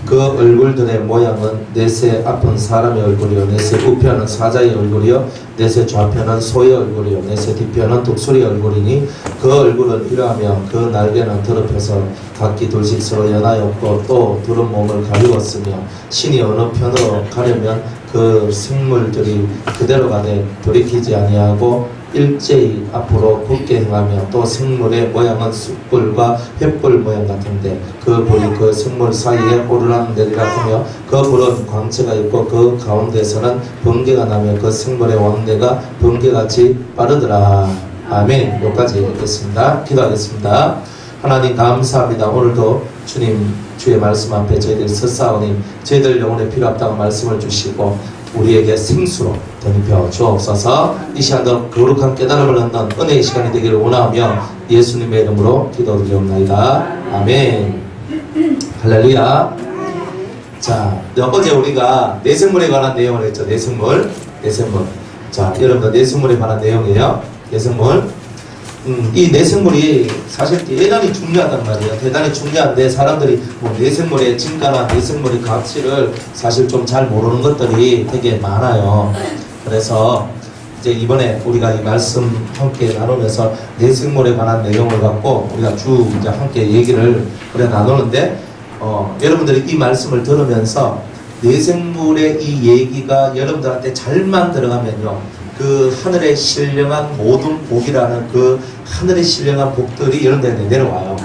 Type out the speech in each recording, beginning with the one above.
그 얼굴들의 모양은 넷의 앞은 사람의 얼굴이요 넷의 우편은 사자의 얼굴이요 넷의 좌편은 소의 얼굴이요 넷의 뒤편은 독수리의 얼굴이니 그 얼굴은 이러하며 그 날개는 더럽혀서 각기 둘씩 서로 연하였고 또 둘은 몸을 가리웠으며 신이 어느 편으로 가려면 그 생물들이 그대로 가되 돌이키지 아니하고 일제히 앞으로 굳게 행하며 또 생물의 모양은 숯불과 횃불 모양 같은데 그 불이 그 생물 사이에 오르락내리락 하며 그 불은 광채가 있고 그 가운데서는 번개가 나며 그 생물의 왕래가 번개같이 빠르더라. 아멘. 여기까지 읽겠습니다. 기도하겠습니다. 하나님 감사합니다. 오늘도 주님 주의 말씀 앞에 저희들이 섰사오니 저희들 영혼에 필요합다고 말씀을 주시고 우리에게 생수로 덧입혀 주옵소서. 이 시간도 거룩한 깨달음을 얻는 은혜의 시간이 되기를 원하며 예수님의 이름으로 기도드리옵나이다. 아멘. 할렐루야. 자, 어제 우리가 내생물에 관한 내용을 했죠. 내생물. 자, 여러분들 내생물에 관한 내용이에요. 내생물. 이 내생물이 사실 대단히 중요하단 말이에요. 대단히 중요한데 사람들이 뭐 내생물의 진가나 내생물의 가치를 사실 좀 잘 모르는 것들이 되게 많아요. 그래서 이제 이번에 우리가 이 말씀 함께 나누면서 내생물에 관한 내용을 갖고 우리가 쭉 이제 함께 얘기를 그래 나누는데 여러분들이 이 말씀을 들으면서 내생물의 이 얘기가 여러분들한테 잘만 들어가면요. 그 하늘의 신령한 모든 복이라는 그 하늘의 신령한 복들이 여러분들한테 내려와요.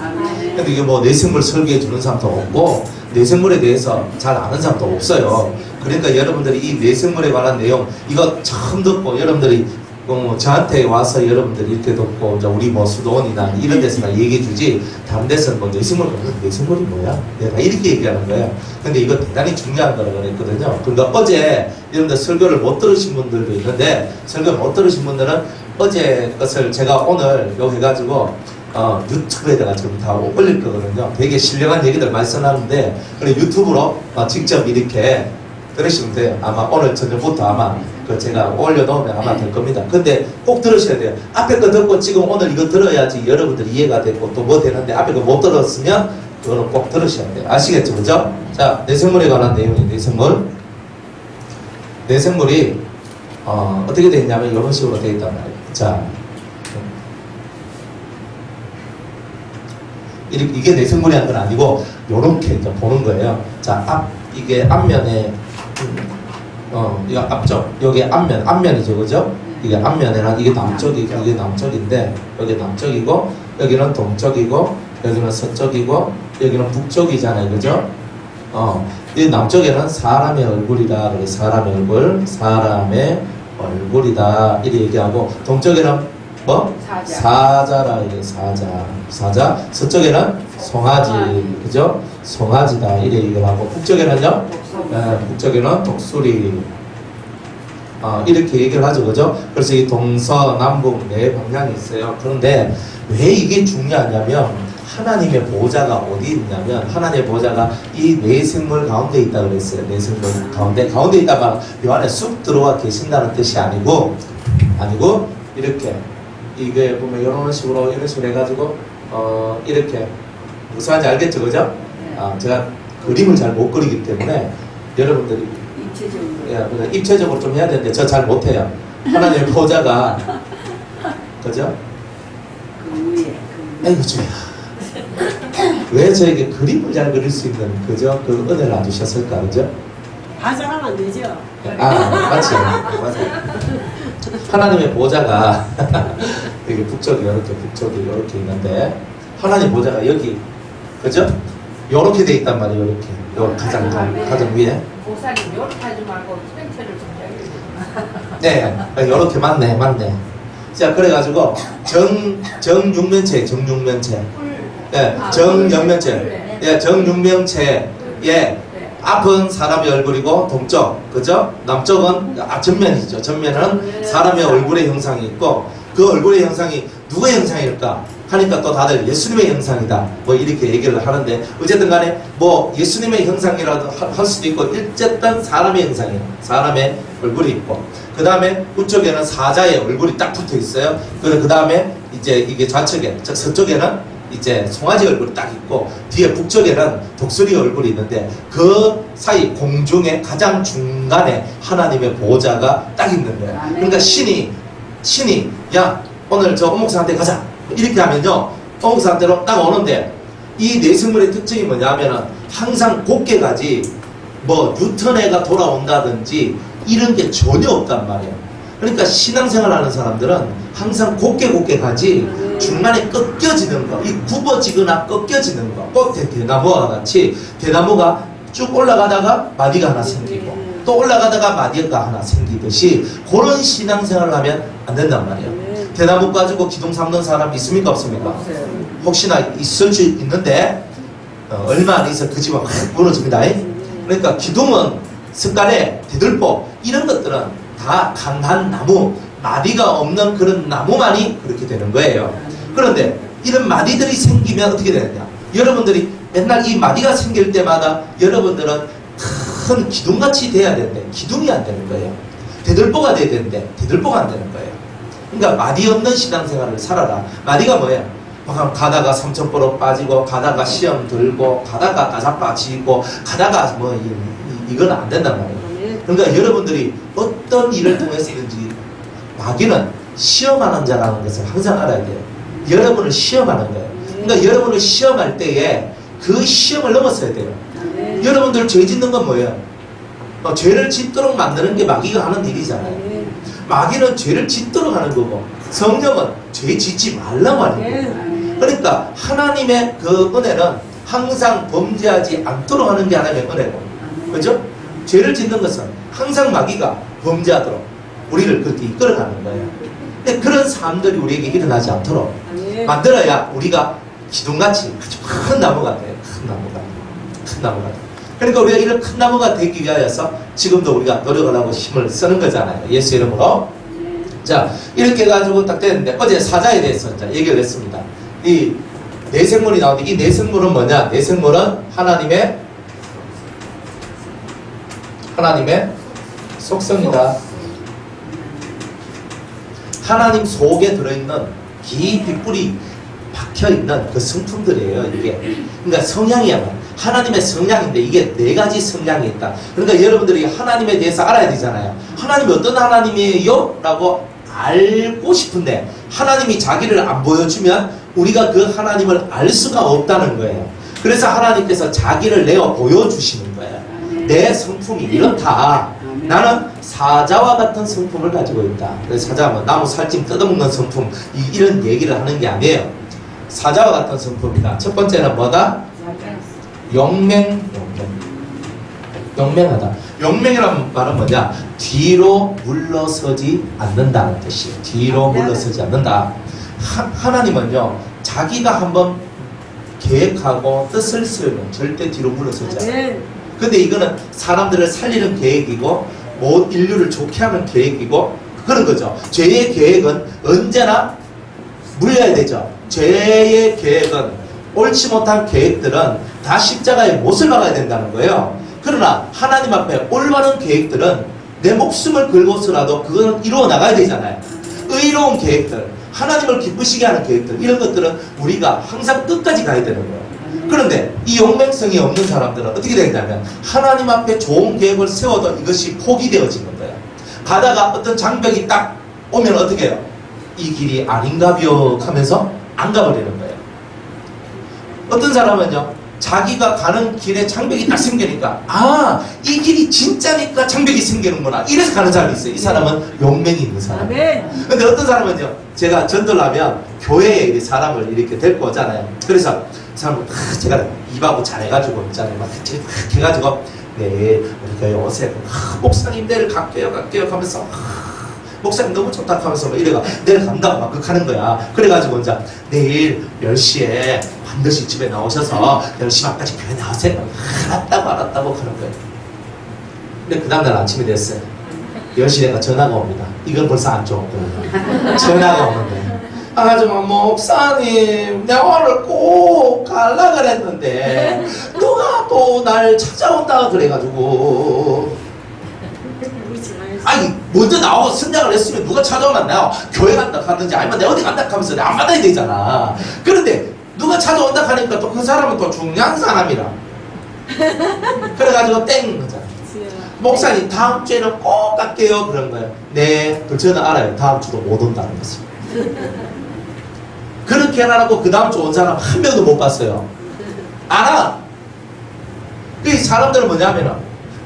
근데 이게 뭐 내생물 설계해 주는 사람도 없고 내생물에 대해서 잘 아는 사람도 없어요. 그러니까 여러분들이 이 내생물에 관한 내용 이거 처음 듣고 여러분들이 저한테 와서 여러분들이 이렇게 듣고 이제 우리 뭐 수도원이나 이런 데서나 얘기해 주지 다른 데서는 뭐 내생물이 뭐야? 내가 이렇게 얘기하는 거예요. 근데 이거 대단히 중요한 거라고 그랬거든요. 그러니까 어제 여러분들 설교를 못 들으신 분들도 있는데 설교를 못 들으신 분들은 어제 것을 제가 오늘 요 해가지고 유튜브에다가 지금 다 올릴 거거든요. 되게 신령한 얘기들 말씀하는데 그래 유튜브로 직접 이렇게 들으시면 돼요. 아마 오늘 저녁부터 아마 제가 올려놓으면 아마 될 겁니다. 근데 꼭 들으셔야 돼요. 앞에 거 듣고 지금 오늘 이거 들어야지 여러분들이 이해가 되고 또 뭐 되는데 앞에 거 못 들었으면 그거는 꼭 들으셔야 돼요. 아시겠죠? 그죠? 자, 내생물에 관한 내용이 내생물이 어떻게 되어 있냐면 이런 식으로 되어 있단 말이에요. 자, 이게 내생물이 한 건 아니고 요렇게 이제 보는 거예요. 자, 이게 앞면에 이거 앞쪽, 여기 앞면이죠, 그죠? 이게 앞면에는 이게 남쪽이고, 이게 남쪽인데, 여기 남쪽이고, 여기는 동쪽이고, 여기는 서쪽이고, 여기는 북쪽이잖아요, 그죠? 이 남쪽에는 사람의 얼굴이다, 그래, 사람의 얼굴이다, 이렇게 얘기하고, 동쪽에는 뭐? 사자라, 이래, 사자. 서쪽에는 송아지, 그죠? 송아지다, 이래 얘기하고, 북쪽에는요? 북쪽에는 독수리 이렇게 얘기를 하죠, 그죠? 그래서 이 동서남북 네 방향이 있어요. 그런데 왜 이게 중요하냐면 하나님의 보좌가 어디 있냐면 하나님의 보좌가 이 내생물 가운데 있다 그랬어요. 내생물 가운데 있다가 이 안에 쑥 들어와 계신다는 뜻이 아니고 이렇게 이게 보면 이런 식으로 해가지고 이렇게 무슨 말인지 알겠죠, 그죠? 제가 그림을 잘 못 그리기 때문에 여러분들이 입체적으로 좀 해야 되는데 저 잘 못해요. 하나님의 보좌가 그죠? 아이고 주야. 왜 저에게 그림을 잘 그릴 수 있는 그죠? 그 은혜를 놔주셨을까, 그죠? 가장하면 안 되죠? 맞지. 맞아요. 하나님의 보좌가 여기 북쪽이 이렇게 있는데 하나님 보좌가 여기 그죠? 요렇게 돼 있단 말이에요. 이렇게 요 가장 위에. 목사님 요렇게 하지 말고 스펙체를 좀 해야겠구나. 네, 요렇게 맞네. 자, 그래가지고 정육면체. 네, 정육면체. 네, 정육면체의 앞은 사람의 얼굴이고 동쪽, 그죠? 남쪽은 전면이죠. 전면은 사람의 얼굴의 형상이 있고 그 얼굴의 형상이 누구의 형상일까? 하니까 또 다들 예수님의 형상이다 뭐 이렇게 얘기를 하는데 어쨌든 간에 뭐 예수님의 형상이라도 할 수도 있고 어쨌든 사람의 형상이에요. 사람의 얼굴이 있고 그 다음에 우쪽에는 사자의 얼굴이 딱 붙어 있어요. 그 다음에 이제 이게 좌측에 즉 서쪽에는 이제 송아지 얼굴이 딱 있고 뒤에 북쪽에는 독수리 얼굴이 있는데 그 사이 공중에 가장 중간에 하나님의 보호자가 딱 있는 거예요. 그러니까 신이 야 오늘 저 어묵사한테 가자 이렇게 하면요 어묵사한테로 딱 오는데 이 내생물의 특징이 뭐냐면은 항상 곱게 가지 뭐 뉴턴해가 돌아온다든지 이런 게 전혀 없단 말이에요. 그러니까 신앙생활 하는 사람들은 항상 곱게 가지 중간에 꺾여지는 거, 이 굽어지거나 꺾여지는 거, 꼭 대나무와 같이 대나무가 쭉 올라가다가 마디가 하나 생기고 또 올라가다가 마디가 하나 생기듯이 그런 신앙생활을 하면 안 된단 말이에요. 대나무 가지고 기둥 삼는 사람 있습니까 없습니까? 혹시나 있을 수 있는데 얼마 안 있어 그 집은 확 무너집니다. 그러니까 기둥은 습관에 대들보 이런 것들은 다 강한 나무, 마디가 없는 그런 나무만이 그렇게 되는 거예요. 그런데 이런 마디들이 생기면 어떻게 되느냐? 여러분들이 맨날 이 마디가 생길 때마다 여러분들은 큰 기둥같이 돼야 되는데 기둥이 안 되는 거예요. 대들보가 돼야 되는데 대들보가 안 되는 거예요. 그러니까 마디 없는 신앙생활을 살아라. 마디가 뭐예요? 가다가 삼천포로 빠지고 가다가 시험 들고 가다가 나자빠지고 가다가 뭐 이건 안 된단 말이에요. 그러니까 여러분들이 어떤 일을 통해서든지 마귀는 시험하는 자라는 것을 항상 알아야 돼요. 여러분을 시험하는 거예요. 그러니까 여러분을 시험할 때에 그 시험을 넘었어야 돼요. 여러분들 죄 짓는 건 뭐예요? 죄를 짓도록 만드는 게 마귀가 하는 일이잖아요. 마귀는 죄를 짓도록 하는 거고 성령은 죄 짓지 말라고 하는 거예요. 그러니까 하나님의 그 은혜는 항상 범죄하지 않도록 하는 게 하나님의 은혜고, 그죠? 죄를 짓는 것은 항상 마귀가 범죄하도록 우리를 그렇게 이끌어가는 거예요. 근데 그런 삶들이 우리에게 일어나지 않도록 만들어야 우리가 기둥같이 아주 큰 나무가 돼요. 큰 나무가 돼요. 그러니까 우리가 이런 큰 나무가 되기 위하여서 지금도 우리가 노력을 하고 힘을 쓰는 거잖아요. 예수 이름으로. 자, 이렇게 해가지고 딱 됐는데 어제 사자에 대해서 이제 얘기를 했습니다. 이 내생물이 나오는데 이 내생물은 뭐냐? 내생물은 하나님의 속성이다. 하나님 속에 들어있는 깊이 뿌리 박혀있는 그 성품들이에요. 이게 그러니까 성향이야. 하나님의 성향인데 이게 4가지 성향이 있다. 그러니까 여러분들이 하나님에 대해서 알아야 되잖아요. 하나님이 어떤 하나님이에요? 라고 알고 싶은데 하나님이 자기를 안 보여주면 우리가 그 하나님을 알 수가 없다는 거예요. 그래서 하나님께서 자기를 내어 보여주시는 거예요. 내 성품이 이렇다. 나는 사자와 같은 성품을 가지고 있다. 그래서 사자가 뭐 나무 살찜 뜯어먹는 성품 이런 얘기를 하는 게 아니에요. 사자와 같은 성품이다. 첫 번째는 뭐다? 용맹하다. 용맹이라는 말은 뭐냐? 뒤로 물러서지 않는다는 뜻이에요. 뒤로 물러서지 않는다. 하나님은요, 자기가 한번 계획하고 뜻을 세우면 절대 뒤로 물러서지 않아요. 근데 이거는 사람들을 살리는 계획이고, 인류를 좋게 하는 계획이고, 그런 거죠. 죄의 계획은 언제나 물려야 되죠. 죄의 계획은, 옳지 못한 계획들은 다 십자가의 못을 박아야 된다는 거예요. 그러나 하나님 앞에 올바른 계획들은 내 목숨을 걸고서라도 그거는 이루어 나가야 되잖아요. 의로운 계획들, 하나님을 기쁘시게 하는 계획들, 이런 것들은 우리가 항상 끝까지 가야 되는 거예요. 그런데 이 용맹성이 없는 사람들은 어떻게 되냐면 하나님 앞에 좋은 계획을 세워도 이것이 포기되어지는 거예요. 가다가 어떤 장벽이 딱 오면 어떻게 해요? 이 길이 아닌가벼 하면서 안 가버리는 거예요. 어떤 사람은요, 자기가 가는 길에 장벽이 딱 생기니까 이 길이 진짜니까 장벽이 생기는구나 이래서 가는 사람이 있어요. 이 사람은 용맹이 있는 사람이에요. 근데 어떤 사람은요, 제가 전도를 하면 교회에 사람을 이렇게 데리고 오잖아요. 그래서 그 사람은 제가 입하고 잘해가지고 있잖아요. 막 해가지고 내일 우리 교회 오세요. 목사님 내일 갈게요 하면서 목사님 너무 좋다 하면서 이래가 내일 간다고 막 하는 거야. 그래가지고 이제 내일 10시에 반드시 집에 나오셔서 10시 반까지 교회 나오세요. 알았다고 하는 거예요. 근데 그 다음날 아침이 됐어요. 10시에 내가 전화가 옵니다. 이건 벌써 안 좋았거든요. 전화가 오는데 하지만 목사님 내가 오늘 꼭 갈라 그랬는데 누가 또 날 찾아온다 그래가지고 아니 먼저 나오고 선장을 했으면 누가 찾아오면 내가 교회 간다 하든지 아니면 내가 어디 간다 하면서 내가 안 받아야 되잖아. 그런데 누가 찾아온다 하니까 또 그 사람은 또 중요한 사람이라. 그래가지고 땡 하잖아. 목사님 다음 주에는 꼭 갈게요. 그런 거예요. 네, 저는 알아요. 다음 주로 못 온다는 것을. 그렇게 하라고 그 다음 주 온 사람 한 명도 못 봤어요. 알아. 그 사람들은 뭐냐면은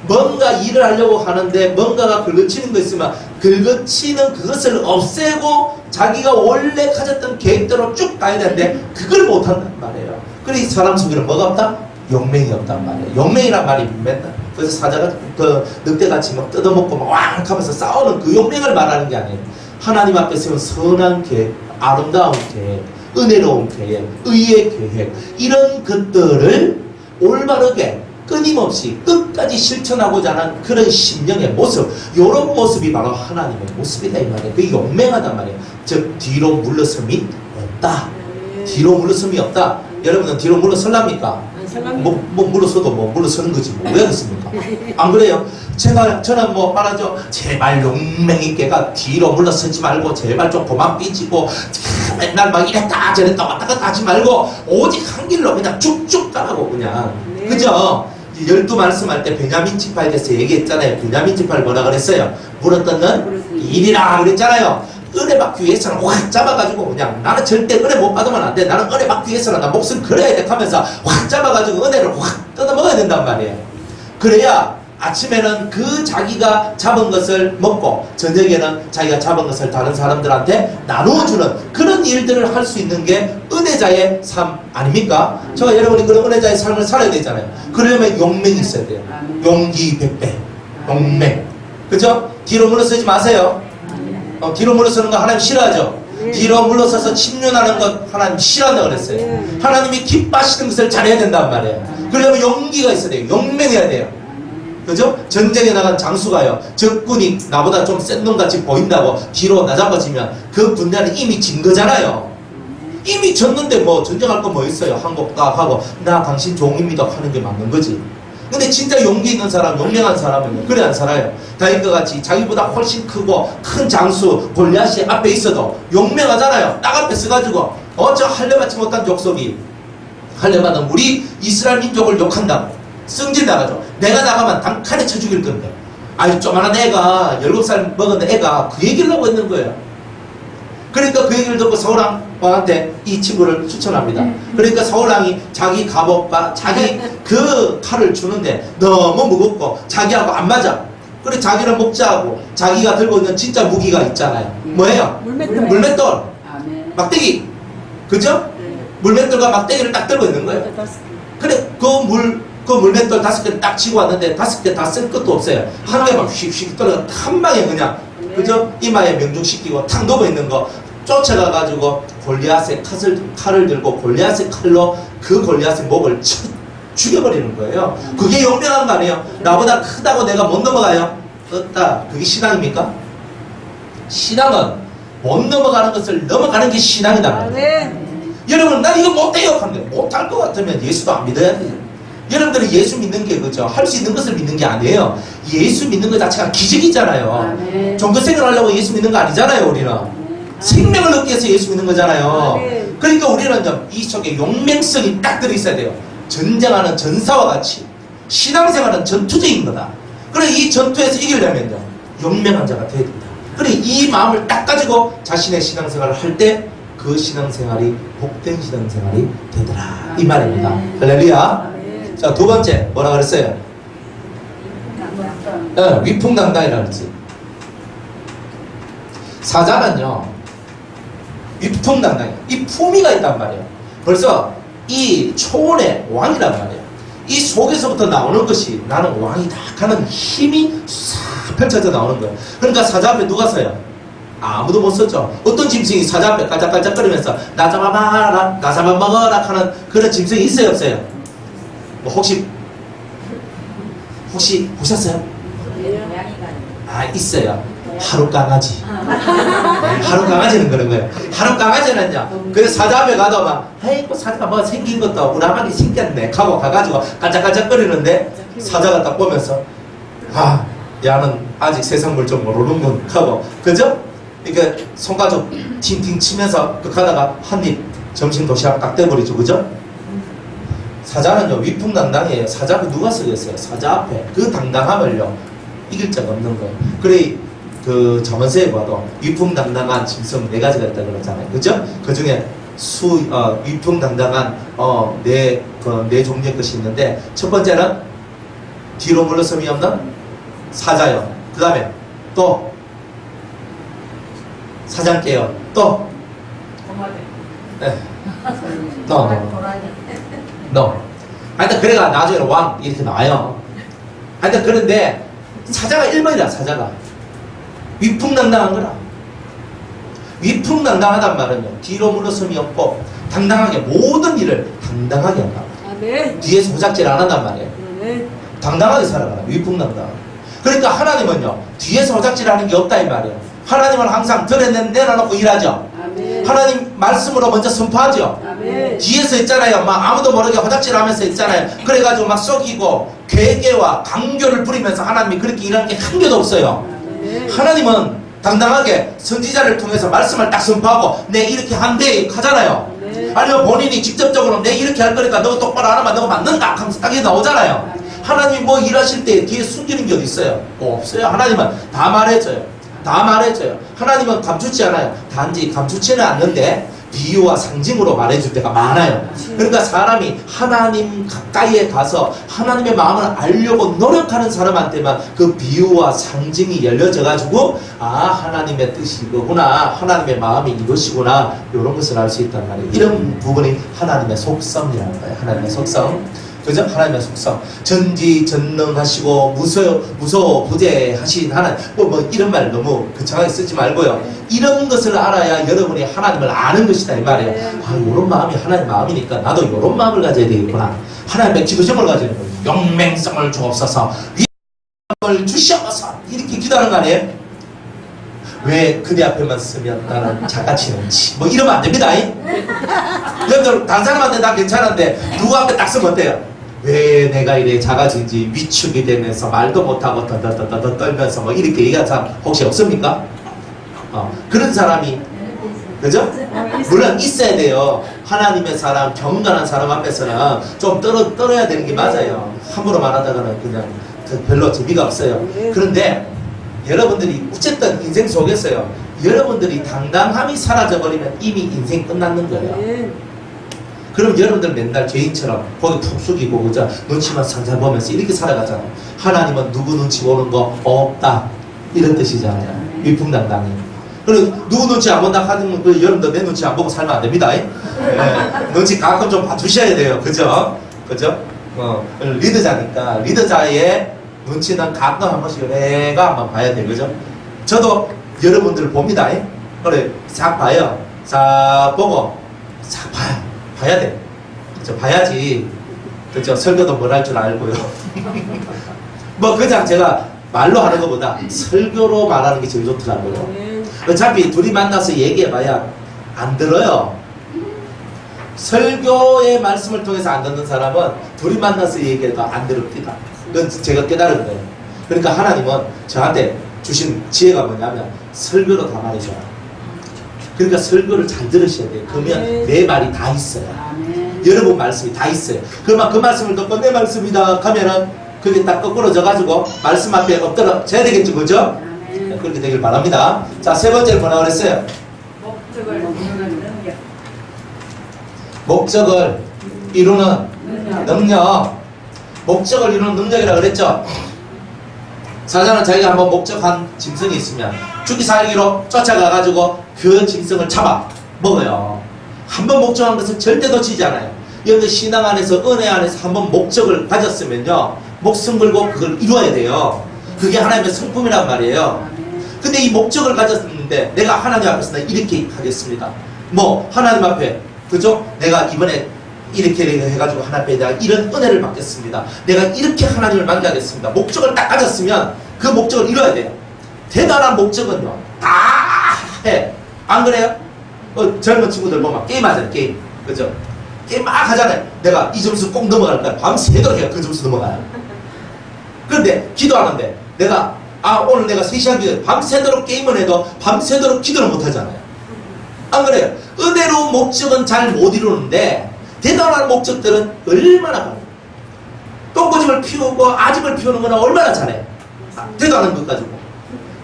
뭔가 일을 하려고 하는데 뭔가가 긁어치는 거 있으면 긁어치는 그것을 없애고 자기가 원래 가졌던 계획대로 쭉 가야 되는데 그걸 못한단 말이에요. 그래 이 사람 속에는 뭐가 없다? 용맹이 없단 말이에요. 용맹이란 말이 맨날 그래서 사자가 그 늑대같이 막 뜯어먹고 막 왕 하면서 싸우는 그 용맹을 말하는 게 아니에요. 하나님 앞에 세운 선한 계획, 아름다운 계획, 은혜로운 계획, 의의 계획, 이런 것들을 올바르게 끊임없이 끝까지 실천하고자 하는 그런 심령의 모습, 이런 모습이 바로 하나님의 모습이다 이 말이에요. 그게 용맹하단 말이에요. 즉 뒤로 물러섬이 없다. 뒤로 물러섬이 없다. 여러분은 뒤로 물러설랍니까? 뭐 물러서도 뭐 물러서는 거지 뭐 왜 그렇습니까? 안 그래요? 저는 뭐 말하죠. 제발 용맹 있게가 뒤로 물러서지 말고 제발 좀 그만 삐지고 맨날 막 이랬다 저랬다 왔다 갔다 하지 말고 오직 한 길로 그냥 쭉쭉 가라고 그냥. 그죠? 12 말씀할 때 베냐민 지파에 대해서 얘기했잖아요. 베냐민 지파를 뭐라 그랬어요? 물어뜯는 일이라 그랬잖아요. 은혜 받기 위해서는 확 잡아가지고 그냥 나는 절대 은혜 못 받으면 안 돼. 나는 은혜 받기 위해서는 나 목숨 걸어야 돼 하면서 확 잡아가지고 은혜를 확 뜯어먹어야 된단 말이에요. 그래야 아침에는 그 자기가 잡은 것을 먹고 저녁에는 자기가 잡은 것을 다른 사람들한테 나누어주는 그런 일들을 할 수 있는 게 은혜자의 삶 아닙니까? 저와 여러분이 그런 은혜자의 삶을 살아야 되잖아요. 그러려면 용맹이 있어야 돼요. 용기 100배 용맹. 그죠? 뒤로 물러서지 마세요. 뒤로 물러서는 거 하나님 싫어하죠? 뒤로 물러서서 침륜하는 것 하나님 싫어한다고 그랬어요. 하나님이 기뻐하시는 것을 잘해야 된단 말이에요. 그러려면 용기가 있어야 돼요. 용맹해야 돼요. 그죠? 전쟁에 나간 장수가요. 적군이 나보다 좀 센 놈같이 보인다고 뒤로 나잡아지면 그 군대는 이미 진 거잖아요. 이미 졌는데 뭐 전쟁할 거 뭐 있어요. 한국 딱 하고 나 당신 종입니다 하는 게 맞는 거지. 근데 진짜 용기 있는 사람, 용맹한 사람은 그래 안 살아요. 다윗과 같이 자기보다 훨씬 크고 큰 장수 골리앗이 앞에 있어도 용맹하잖아요. 딱 앞에 서가지고 저 할례받지 못한 족속이 할례받은 우리 이스라엘 민족을 욕한다고 승질 나가죠. 내가 나가면 단칼에 쳐 죽일 건데 아이 조만한 애가 17살 먹은 애가 그 얘기를 하고 있는 거예요. 그러니까 그 얘기를 듣고 사울왕한테 이 친구를 추천합니다. 그러니까 사울왕이 자기 갑옷과 자기 그 칼을 주는데 너무 무겁고 자기하고 안 맞아. 그래 자기를 먹자고 자기가 들고 있는 진짜 무기가 있잖아요. 뭐예요? 물맷돌. 막대기. 그죠? 물맷돌과 막대기를 딱 들고 있는 거예요. 그래 그 물맷돌 5개를 딱 치고 왔는데 5개 다 쓸 것도 없어요. 한 개만 휙휙 떨어져 한 방에 그냥 그죠? 이마에 명중시키고 탁 넘어있는 거 쫓아가가지고 골리앗의 칼을 들고 골리앗의 칼로 그 골리앗의 목을 죽여버리는 거예요. 그게 용맹한 거 아니에요? 나보다 크다고 내가 못 넘어가요? 없다. 그게 신앙입니까? 신앙은 못 넘어가는 것을 넘어가는 게 신앙이다. 여러분 나 이거 못해요 하는데 못할 것 같으면 예수도 안 믿어야 돼요. 여러분들은 예수 믿는 게 그죠? 할 수 있는 것을 믿는 게 아니에요. 예수 믿는 것 자체가 기적이잖아요. 종교생활 하려고 예수 믿는 거 아니잖아요. 우리는 생명을 얻기 위해서 예수 믿는 거잖아요. 그러니까 우리는 이 속에 용맹성이 딱 들어있어야 돼요. 전쟁하는 전사와 같이 신앙생활은 전투적인 거다. 그래 이 전투에서 이기려면 용맹한 자가 되어야 된다. 그래 이 마음을 딱 가지고 자신의 신앙생활을 할 때 그 신앙생활이 복된 신앙생활이 되더라 이 말입니다. 할렐루야. 자, 두 번째 뭐라 그랬어요? 위풍당당이라 그랬지. 사자는요 위풍당당해. 이 품위가 있단 말이에요. 벌써 이 초원의 왕이란 말이에요. 이 속에서부터 나오는 것이 나는 왕이다 하는 힘이 싹 펼쳐져 나오는 거예요. 그러니까 사자 앞에 누가 서요? 아무도 못 섰죠. 어떤 짐승이 사자 앞에 깔짝깔짝거리면서 나 잡아봐라 나 잡아먹어라 하는 그런 짐승이 있어요 없어요? 뭐 혹시 보셨어요? 아 있어요. 하루 강아지. 하루 강아지는 그런 거예요. 하루 강아지는요. 그 사자 앞에 가도 막 아이고 사자가 뭐 생긴 것도 우라하게 생겼네 하고 가가지고 깔짝깔짝거리는데 사자가 딱 보면서 아 야는 아직 세상 물 좀 모르는군 하고 그죠? 이렇게 손가락 팅팅 치면서 그 가다가 한 입 점심 도시락 딱 떼버리죠. 그죠? 사자는요 위풍당당해요. 사자 그 누가 쓰겠어요? 사자 앞에 그 당당함을요 이길 자가 없는 거예요. 그래 그 저번세에 봐도 위풍당당한 짐승 4가지가 있다고 그러잖아요. 그죠? 그 중에 위풍당당한 네 종류의 것이 있는데 첫 번째는 뒤로 물러섬이 없는 사자요. 그 다음에 또 사장개요. 또 네. 너. 하여튼 그래가 나중에는 왕 이렇게 나와요. 하여튼 그런데 사자가 1번이다. 사자가 위풍당당한 거라. 위풍당당하단 말은요 뒤로 물러섬이 없고 당당하게 모든 일을 당당하게 한다. 아멘. 뒤에서 무작질 안 한단 말이에요. 아멘. 당당하게 살아가라. 위풍당당. 그러니까 하나님은요 뒤에서 무작질 하는 게 없다 이 말이에요. 하나님은 항상 내려놓고 일하죠. 아멘. 하나님 말씀으로 먼저 선포하죠. 아멘. 뒤에서 있잖아요. 막 아무도 모르게 허작질 하면서 있잖아요. 그래가지고 막 속이고 괴계와 강교를 부리면서 하나님이 그렇게 일하는 게 한 개도 없어요. 아멘. 하나님은 당당하게 선지자를 통해서 말씀을 딱 선포하고 내 이렇게 한대 하잖아요. 아멘. 아니면 본인이 직접적으로 내 이렇게 할 거니까 너 똑바로 안 하면 너가 맞는다 하면서 딱 나오잖아요. 아멘. 하나님이 뭐 일하실 때 뒤에 숨기는 게 어디 있어요? 없어요. 하나님은 다 말해줘요. 다 말해줘요. 하나님은 감추지 않아요. 단지 감추지는 않는데 비유와 상징으로 말해줄 때가 많아요. 그러니까 사람이 하나님 가까이에 가서 하나님의 마음을 알려고 노력하는 사람한테만 그 비유와 상징이 열려져 가지고 아 하나님의 뜻이 이거구나, 하나님의 마음이 이것이구나, 이런 것을 알 수 있단 말이에요. 이런 부분이 하나님의 속성이라는 거예요. 하나님의 속성. 그죠? 하나님의 속성. 전지전능하시고 무소부재하신 하나님. 뭐 이런 말 너무 거창하게 쓰지 말고요. 이런 것을 알아야 여러분이 하나님을 아는 것이다 이 말이에요. 아, 이런 마음이 하나님의 마음이니까 나도 이런 마음을 가져야 되겠구나. 하나님의 기도점을 가지는 거예요. 영맹성을 주옵소서, 위엄을 주시옵소서, 이렇게 기도하는 거 아니에요? 왜 그대 앞에만 쓰면 나는 작아지는지 뭐 이러면 안 됩니다. 여러분들 다른 사람한테 나 괜찮은데 누구 앞에 딱 쓰면 어때요? 왜 내가 이래 작아진지 위축이 되면서 말도 못하고 더더더더 떨면서 뭐 이렇게 얘기하는 사람 혹시 없습니까? 그런 사람이 그죠? 물론 있어야 돼요. 하나님의 사람, 경건한 사람 앞에서는 좀 떨어야 되는 게 맞아요. 함부로 말하다가는 그냥 별로 재미가 없어요. 그런데 여러분들이 어쨌든 인생 속에서요 여러분들이 당당함이 사라져버리면 이미 인생 끝났는 거예요. 그럼 여러분들 맨날 죄인처럼 고개 푹 숙이고 그죠? 눈치만 살살 보면서 이렇게 살아가잖아요. 하나님은 누구 눈치 보는 거 없다 이런 뜻이잖아요. 위풍당당히. 그리고 누구 눈치 안 본다 하는 그 여러분들 내 눈치 안 보고 살면 안 됩니다. 눈치 가끔 좀 봐주셔야 돼요. 그죠? 그죠? 리더자니까 리더자의 눈치는 가끔 한 번씩 내가 한번 봐야 돼. 그죠? 저도 여러분들 봅니다. 그래 싹 봐요. 싹 보고 싹 봐야 돼. 그죠? 봐야지. 그죠? 설교도 뭘 할 줄 알고요. 뭐 그냥 제가 말로 하는 것보다 설교로 말하는 게 제일 좋더라고요. 어차피 둘이 만나서 얘기해봐야 안 들어요. 설교의 말씀을 통해서 안 듣는 사람은 둘이 만나서 얘기해도 안 들읍니다. 그건 제가 깨달은 거예요. 그러니까 하나님은 저한테 주신 지혜가 뭐냐면 설교로 다 말해줘요. 그러니까 설교를 잘 들으셔야 돼요. 그러면 내 말이 다 있어요. 여러분 말씀이 다 있어요. 그러면 그 말씀을 듣고 내 말씀이다 하면은 그게 딱 거꾸로져 가지고 말씀 앞에 엎드러져야 되겠죠. 그죠? 네, 그렇게 되길 바랍니다. 자, 세 번째는 뭐라고 그랬어요? 목적을 이루는 능력. 목적을 이루는 능력이라고 그랬죠. 사자는 자기가 한번 목적한 짐승이 있으면 죽기 살기로 쫓아가가지고 그 짐승을 잡아 먹어요. 한번 목적한 것은 절대 놓치지 않아요. 여러분들 신앙 안에서 은혜 안에서 한번 목적을 가졌으면요 목숨 걸고 그걸 이루어야 돼요. 그게 하나님의 성품이란 말이에요. 근데 이 목적을 가졌는데 내가 하나님 앞에서 이렇게 하겠습니다. 뭐 하나님 앞에 그죠? 내가 이번에 이렇게 해가지고 하나님 앞에 내가 이런 은혜를 받겠습니다. 내가 이렇게 하나님을 만나겠습니다. 목적을 딱 가졌으면 그 목적을 이뤄야 돼요. 대단한 목적은요 다 해. 안 그래요? 젊은 친구들 보면 게임 하잖아요. 게임. 그죠? 게임 막 하잖아요. 내가 이 점수 꼭 넘어갈 거야. 밤새도록 해야 그 점수 넘어가요. 그런데 기도하는데 내가 오늘 내가 3시간 기도 밤새도록 게임을 해도 밤새도록 기도를 못 하잖아요. 안 그래요? 은혜로운 목적은 잘 못 이루는데 대단한 목적들은 얼마나 많아요. 똥꼬집을 피우고 아집을 피우는 거는 얼마나 잘해. 대단한 것 가지고.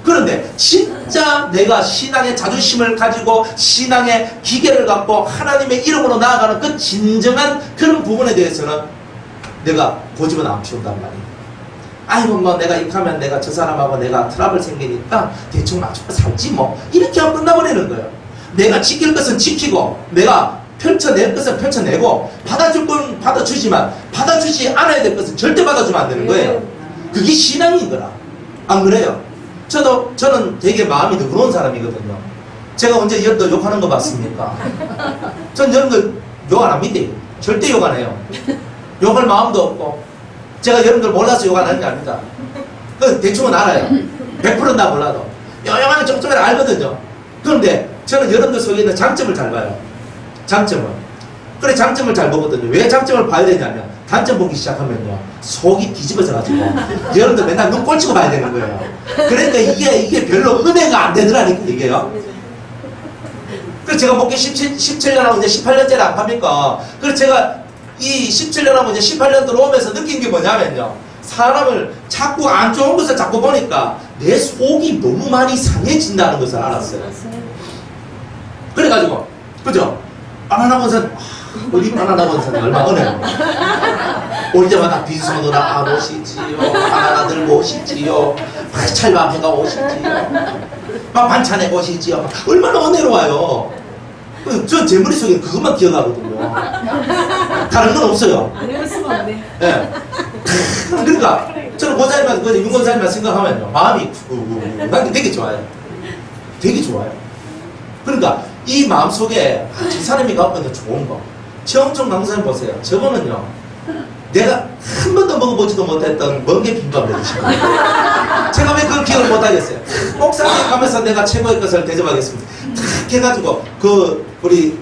그런데 진짜 내가 신앙의 자존심을 가지고 신앙의 기계를 갖고 하나님의 이름으로 나아가는 그 진정한 그런 부분에 대해서는 내가 고집은 안 피운단 말이에요. 아이고 뭐 내가 이렇게 하면 내가 저 사람하고 내가 트러블 생기니까 대충 맞춰서 살지 뭐 이렇게 하면 끝나버리는 거예요. 내가 지킬 것은 지키고 내가 펼쳐낼 것은 펼쳐내고 받아줄 건 받아주지만 받아주지 않아야 될 것은 절대 받아주면 안 되는 거예요. 그게 신앙인 거라. 안 그래요? 저는 되게 마음이 너그러운 사람이거든요. 제가 언제 여러분들 욕하는 거 봤습니까? 전 여러분들 욕 안 합니다. 절대 욕 안 해요. 욕할 마음도 없고 제가 여러분들 몰라서 욕 안 하는 게 아닙니다. 대충은 알아요. 100%는 다 몰라도 요양하면 조금씩 알거든요. 그런데 저는 여러분들 속에 있는 장점을 잘 봐요. 장점을. 그래 장점을 잘 보거든요. 왜 장점을 봐야 되냐면 단점 보기 시작하면요 속이 뒤집어져가지고 여러분들 맨날 눈 꼴치고 봐야 되는 거예요. 그러니까 이게 별로 은혜가 안 되더라니까 이게요. 그래서 제가 목회 17년하고 이제 18년째를 안 갑니까? 그래서 제가 이 17년하고 이제 18년 들어오면서 느낀 게 뭐냐면요 사람을 자꾸 안 좋은 것을 자꾸 보니까 내 속이 너무 많이 상해진다는 것을 알았어요. 그래가지고 그죠? 바나나 본산 우리 바나나 본산이 얼마 은혜요. 올 때마다 빈손으로 안 오시지요. 바나나들 오시지요. 찰밥해가 오시지요. 막 반찬에 오시지요. 얼마나 은혜로워요. 전 제 머릿속에 그것만 기억하거든요. 다른 건 없어요. 안 해볼 수가 없네. 예. 그러니까 저는 권사님만 윤권사님만 생각하면요 마음이 난 되게 좋아요. 되게 좋아요. 그러니까 이 마음속에 저 사람이 갖고 있는 좋은 거 최영종 강사님 보세요. 저거는요 내가 한 번도 먹어보지도 못했던 멍게 비빔밥을 드시거든요. 제가 왜 그걸 기억을 못하겠어요. 목사님 가면서 내가 최고의 것을 대접하겠습니다. 탁 해가지고 우리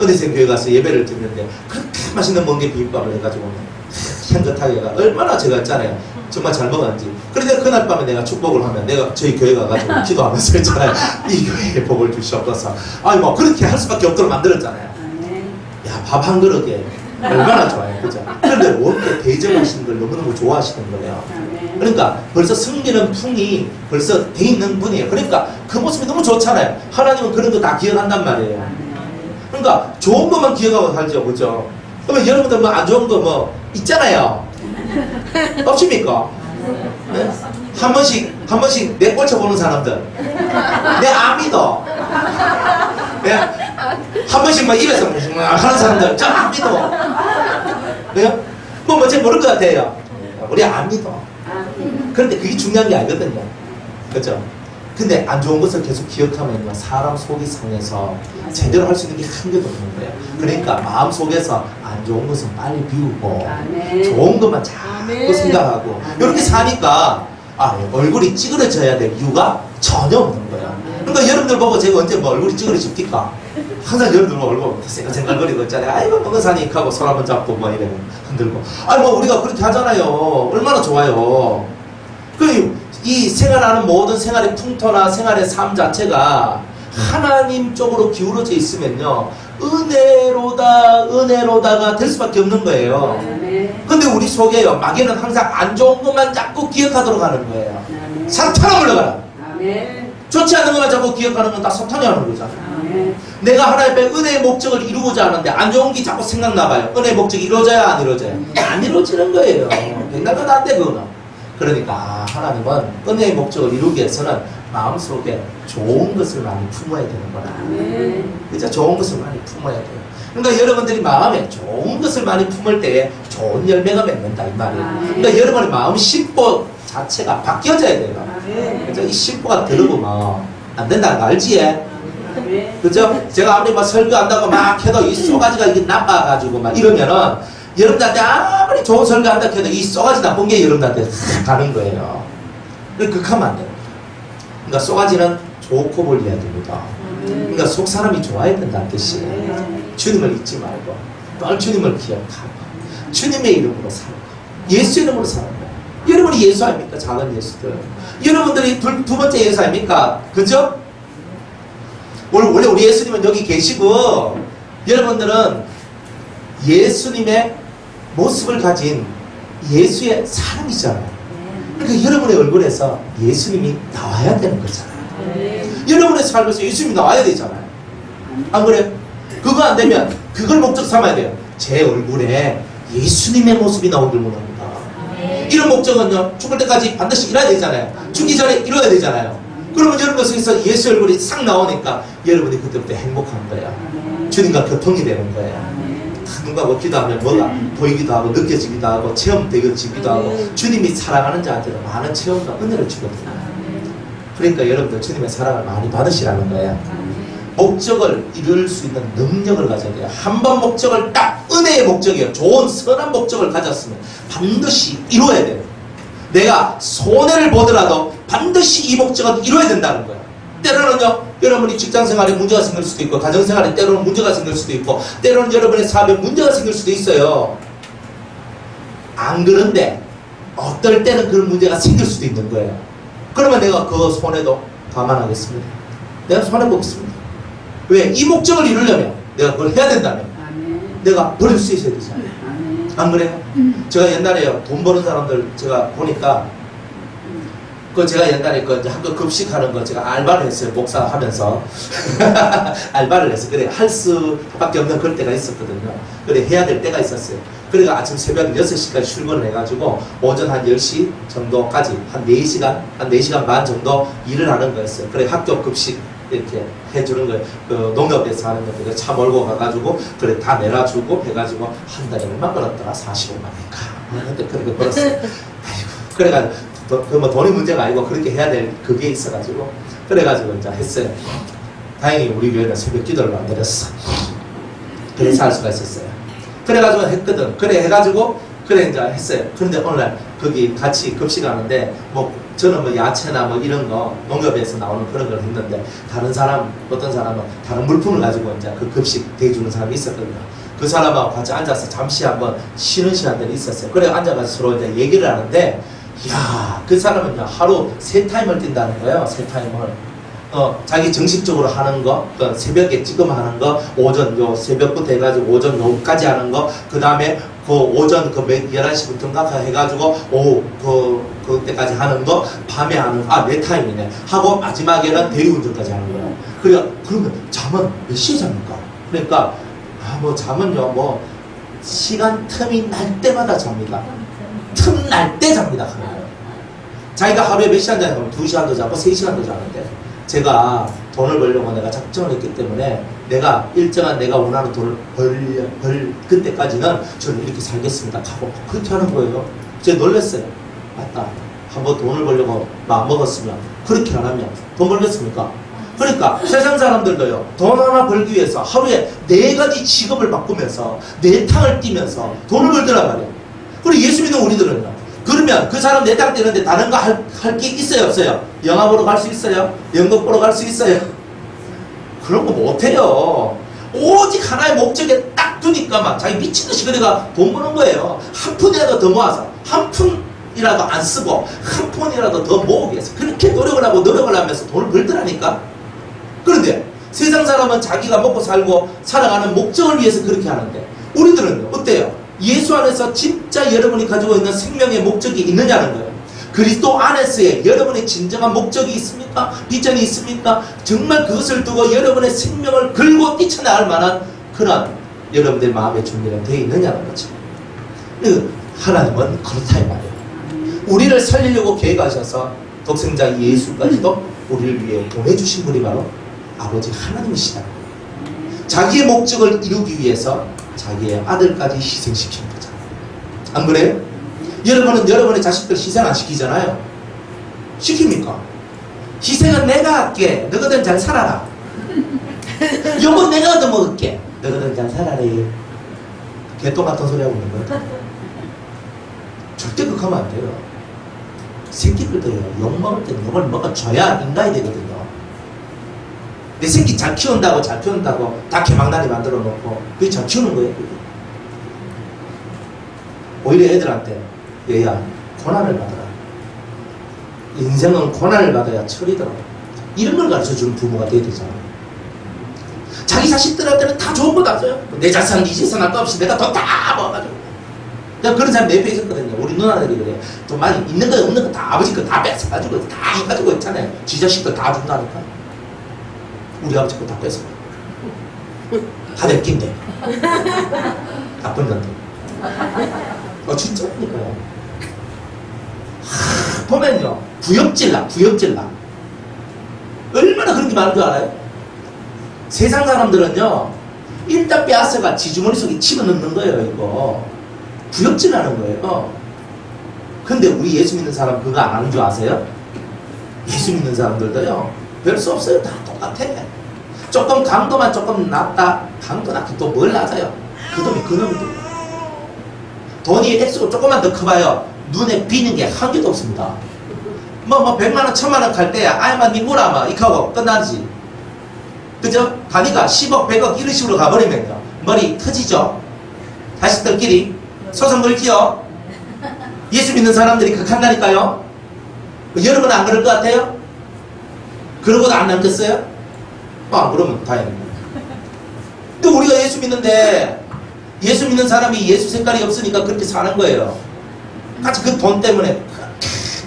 은혜생 교회 가서 예배를 드렸는데 그렇게 맛있는 멍게 비빔밥을 해가지고 향긋하게 해가 얼마나 제가 했잖아요. 정말 잘 먹었는지. 그런데 그날 밤에 내가 축복을 하면 내가 저희 교회 가가지고 기도하면서 했잖아요. 이 교회에 복을 주시옵소서. 아니 뭐 그렇게 할 수밖에 없도록 만들었잖아요. 야, 밥 한 그릇에 얼마나 좋아요. 그죠? 그런데 원래 대접하시는 걸 너무너무 좋아하시는 거예요. 그러니까 벌써 승리는 풍이 벌써 돼 있는 분이에요. 그러니까 그 모습이 너무 좋잖아요. 하나님은 그런 거 다 기억한단 말이에요. 그러니까 좋은 것만 기억하고 살죠. 그죠? 그러면 여러분들 뭐 안 좋은 거 뭐 있잖아요. 없습니까? 네? 한 번씩 내 꼴쳐보는 사람들. 내 안 믿어. 네? 한 번씩 막 입에서 하는 사람들. 저 안 믿어. 왜요? 뭐 뭔지 모를 것 같아요. 우리 안 믿어. 그런데 그게 중요한 게 아니거든요. 그렇죠? 근데 안 좋은 것을 계속 기억하면요 사람 속이 상해서 제대로 할 수 있는 게 한 개도 없는 거예요. 그러니까 마음 속에서 안 좋은 것은 빨리 비우고 좋은 것만 자꾸 생각하고 이렇게 사니까 얼굴이 찌그러져야 될 이유가 전혀 없는 거예요. 그러니까 여러분들 보고 제가 언제 뭐 얼굴이 찌그러집니까? 항상 여러분들 얼굴 생각거리고 있잖아요. 아이고 먹은사니까 하고 손 한번 잡고 뭐 이래 흔들고 뭐 우리가 그렇게 하잖아요. 얼마나 좋아요. 이 생활하는 모든 생활의 풍토나 생활의 삶 자체가 하나님 쪽으로 기울어져 있으면요 은혜로다가 될 수밖에 없는 거예요. 근데 우리 속에요 마귀는 항상 안 좋은 것만 자꾸 기억하도록 하는 거예요. 사탄아 물러가라. 좋지 않은 것만 자꾸 기억하는 건 다 사탄이 하는 거잖아요. 내가 하나님의 은혜의 목적을 이루고자 하는데 안 좋은 게 자꾸 생각나봐요. 은혜의 목적이 이루어져야 안 이루어져요? 안 이루어지는 거예요. 맨날 그건 안 돼 그거는. 그러니까 하나님은 은혜의 목적을 이루기 위해서는 마음속에 좋은 것을 많이 품어야 되는 거라. 그죠? 좋은 것을 많이 품어야 돼요. 그러니까 여러분들이 마음에 좋은 것을 많이 품을 때에 좋은 열매가 맺는다 이 말이에요. 그러니까 여러분의 마음 심보 자체가 바뀌어져야 돼요. 그죠? 이 심보가 들어보면 안 된다는 거 알지? 그죠? 제가 아무리 막 설교한다고 막 해도 이 쏘가지가 이게 나빠가지고 막 이러면은 여러분들한테 아무리 좋은 설교한다 해도 이 쏘가지 나쁜 게 여러분들한테 가는 거예요. 극하면 안 돼요. 그러니까 쏘가지는 좋고 볼려야 됩니다. 그러니까 속 사람이 좋아야 된다는 뜻이에요. 주님을 잊지 말고 늘 주님을 기억하고 주님의 이름으로 살고 예수 이름으로 살고. 여러분이 예수 아닙니까? 작은 예수들. 여러분들이 두 번째 예수 아닙니까? 그죠? 원래 우리 예수님은 여기 계시고 여러분들은 예수님의 모습을 가진 예수의 사람이잖아요. 그러니까 여러분의 얼굴에서 예수님이 나와야 되는 거잖아요. 여러분의 삶에서 예수님이 나와야 되잖아요. 안 그래요? 그거 안 되면 그걸 목적 삼아야 돼요. 제 얼굴에 예수님의 모습이 나오길 원합니다. 이런 목적은요, 죽을 때까지 반드시 이뤄야 되잖아요. 죽기 전에 이뤄야 되잖아요. 그러면 여러분 속에서 예수 얼굴이 싹 나오니까 여러분이 그때부터 행복한 거예요. 주님과 교통이 되는 거예요. 누가 뭐 기도하면 뭐가 보이기도 하고 느껴지기도 하고 체험되어지기도 하고 주님이 사랑하는 자한테는 많은 체험과 은혜를 주거든요. 그러니까 여러분들 주님의 사랑을 많이 받으시라는 거예요. 목적을 이룰 수 있는 능력을 가져야 돼요. 한 번 목적을 딱 은혜의 목적이에요. 좋은 선한 목적을 가졌으면 반드시 이루어야 돼요. 내가 손해를 보더라도 반드시 이 목적은 이루어야 된다는 거예요. 때로는요, 여러분이 직장생활에 문제가 생길 수도 있고 가정생활에 때로는 문제가 생길 수도 있고 때로는 여러분의 사업에 문제가 생길 수도 있어요. 안 그런데 어떨 때는 그런 문제가 생길 수도 있는 거예요. 그러면 내가 그 손해도 감안하겠습니다. 내가 손해보겠습니다. 왜? 이 목적을 이루려면 내가 그걸 해야 된다면 내가 버릴 수 있어야 되잖아요. 안 그래요? 제가 옛날에요, 돈 버는 사람들 제가 보니까 제가 옛날에 이제 학교 급식하는 거 제가 알바를 했어요. 목사 하면서 알바를 했어요. 그래 할 수밖에 없는 그럴 때가 있었거든요. 그래 해야 될 때가 있었어요. 그러니까 아침 새벽 6시까지 출근을 해가지고 오전 한 10시 정도까지 한 4시간, 한 4시간 반 정도 일을 하는 거였어요. 그래 학교 급식 이렇게 해주는 거예요. 그 농협에서 하는 건데 차 몰고 가가지고 그래 다 내놔주고 해가지고 한 달에 얼마 벌었더라? 45만 원인가? 그때 그렇게 벌었어요. 아이고, 그래가지고 뭐 돈이 문제가 아니고 그렇게 해야 될 그게 있어가지고 그래가지고 이제 했어요. 다행히 우리 교회는 새벽 기도를 안 드렸어. 그래서 할 수가 있었어요. 그래가지고 했거든. 그래 해가지고 그래 이제 했어요. 그런데 오늘날 거기 같이 급식하는데 뭐 저는 뭐 야채나 뭐 이런 거 농협에서 나오는 그런 걸 했는데 다른 사람 어떤 사람은 다른 물품을 가지고 이제 그 급식 대주는 사람이 있었거든요. 그 사람하고 같이 앉아서 잠시 한번 쉬는 시간들이 있었어요. 그래 앉아가지고 서로 이제 얘기를 하는데 이야, 그 사람은요 하루 3타임을 뛴다는 거예요. 3타임을 자기 정식적으로 하는 거, 그 새벽에 지금 하는 거, 오전 요 새벽부터 해가지고 오전 요까지 하는 거, 그 다음에 그 오전 그 11시부터인가 해가지고 오후 그때까지 하는 거, 밤에 하는 거, 4타임이네 하고 마지막에는 대리운전까지 하는 거예요. 그러면 잠은 몇 시에 잡니까? 그러니까 뭐 잠은요 뭐 시간 틈이 날 때마다 잡니다. 틈 날 때 잡니다. 자기가 하루에 몇 시간 자냐면 2시간도 자고 3시간도 자는데 제가 돈을 벌려고 내가 작정을 했기 때문에 내가 일정한 내가 원하는 돈을 벌 그때까지는 저는 이렇게 살겠습니다 하고 그렇게 하는 거예요. 제가 놀랐어요. 맞다. 한번 돈을 벌려고 마음먹었으면 그렇게 안 하면 돈 벌겠습니까? 그러니까 세상 사람들도요 돈 하나 벌기 위해서 하루에 4가지 직업을 바꾸면서 4탕을 뛰면서 돈을 벌더란 말이에요. 그리고 예수 믿는 우리들은요 그러면 그 사람 4탕 뛰는데 다른 거 할 게 있어요 없어요? 영화 보러 갈 수 있어요? 연극 보러 갈 수 있어요? 그런 거 못해요. 오직 하나의 목적에 딱 두니까 막 자기 미친듯이 그래가 돈 버는 거예요. 한 푼이라도 더 모아서 한 푼이라도 안 쓰고 한 푼이라도 더 모으기 위해서 그렇게 노력을 하고 노력을 하면서 돈을 벌더라니까. 그런데 세상 사람은 자기가 먹고 살고 살아가는 목적을 위해서 그렇게 하는데 우리들은 어때요? 예수 안에서 진짜 여러분이 가지고 있는 생명의 목적이 있느냐는 거예요. 그리스도 안에서의 여러분의 진정한 목적이 있습니까? 비전이 있습니까? 정말 그것을 두고 여러분의 생명을 걸고 뛰쳐나갈 만한 그런 여러분들 마음의 준비가 되어 있느냐는 거죠. 하나님은 그렇다 이 말이에요. 우리를 살리려고 계획하셔서 독생자 예수까지도 우리를 위해 보내주신 분이 바로 아버지 하나님이시다. 자기의 목적을 이루기 위해서 자기의 아들까지 희생시킨 거잖아요. 안 그래요? 여러분은 여러분의 자식들 희생 안 시키잖아요. 시킵니까? 희생은 내가 할게. 너희들은 잘 살아라. 요건 내가 얻어먹을게. 너희들은 잘 살아라. 개똥 같은 소리 하고 있는 거예요. 절대 그렇게 하면 안 돼요. 새끼들도요 욕먹을 때는 욕을 먹어줘야 인간이 되거든요. 내 새끼 잘 키운다고 다 개망나니 만들어 놓고 그게 잘 키우는 거예요. 그게. 오히려 애들한테 얘야 고난을 받아라. 인생은 고난을 받아야 철이더라. 이런 걸 가르쳐주는 부모가 돼야 되잖아. 자기 자식들한테는 다 좋은 거 다 줘요. 내 자산, 네 재산 할 거 없이 내가 돈 다 모아가지고. 내가 그런 사람 몇 명 있었거든요. 우리 누나들이 그래. 돈 많이 있는 거 없는 거 다 아버지 거 다 뺏어가지고 다 해가지고 있잖아요. 지 자식들 다 준다니까. 우리 아버지 거 다 뺏어. 하늘 낀대. 나쁜 년들. 진짜니까요. 보면요. 부역질나. 얼마나 그런 게 많은 줄 알아요? 세상 사람들은요. 일단 빼앗아가 지주머니 속에 집어넣는 거예요. 이거. 부역질하는 거예요. 근데 우리 예수 믿는 사람 그거 안 하는 줄 아세요? 예수 믿는 사람들도요. 별 수 없어요. 다 똑같아. 조금 강도만 조금 낮다. 강도 낮고 또 뭘 낮아요? 그 돈이 그 놈이 돈이 액수가 조금만 더 커봐요. 눈에 비는 게 한 개도 없습니다. 100만원, 1000만원 갈 때야, 아이만 니 물어봐. 이하고 끝나지. 그죠? 가니까 10억, 100억 이런 식으로 가버리면요. 머리 터지죠? 자식들끼리 소송 걸지요? 예수 믿는 사람들이 극한다니까요? 여러분은 안 그럴 것 같아요? 그러고도 안 남겼어요? 그러면 다행입니다. 근데 우리가 예수 믿는데, 예수 믿는 사람이 예수 색깔이 없으니까 그렇게 사는 거예요. 같이 그 돈 때문에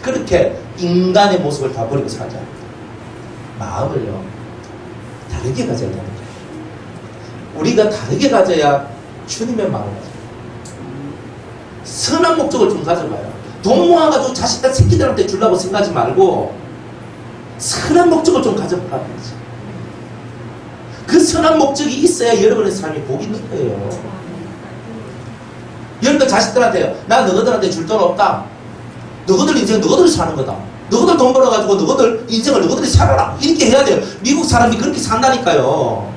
그렇게 인간의 모습을 다 버리고 살자. 마음을요, 다르게 가져야 되는 거예요. 우리가 다르게 가져야 주님의 마음을 가져요. 선한 목적을 좀 가져봐요. 돈 모아가지고 자식들 새끼들한테 주려고 생각하지 말고 선한 목적을 좀 가져보라는 거지. 그 선한 목적이 있어야 여러분의 삶이 복이 있는 거예요. 여러분들 자식들한테요. 나 너희들한테 줄 돈 없다. 너희들 인생 너희들이 사는 거다. 너희들 돈 벌어가지고 너희들 인생을 너희들이 살아라. 이렇게 해야 돼요. 미국 사람이 그렇게 산다니까요.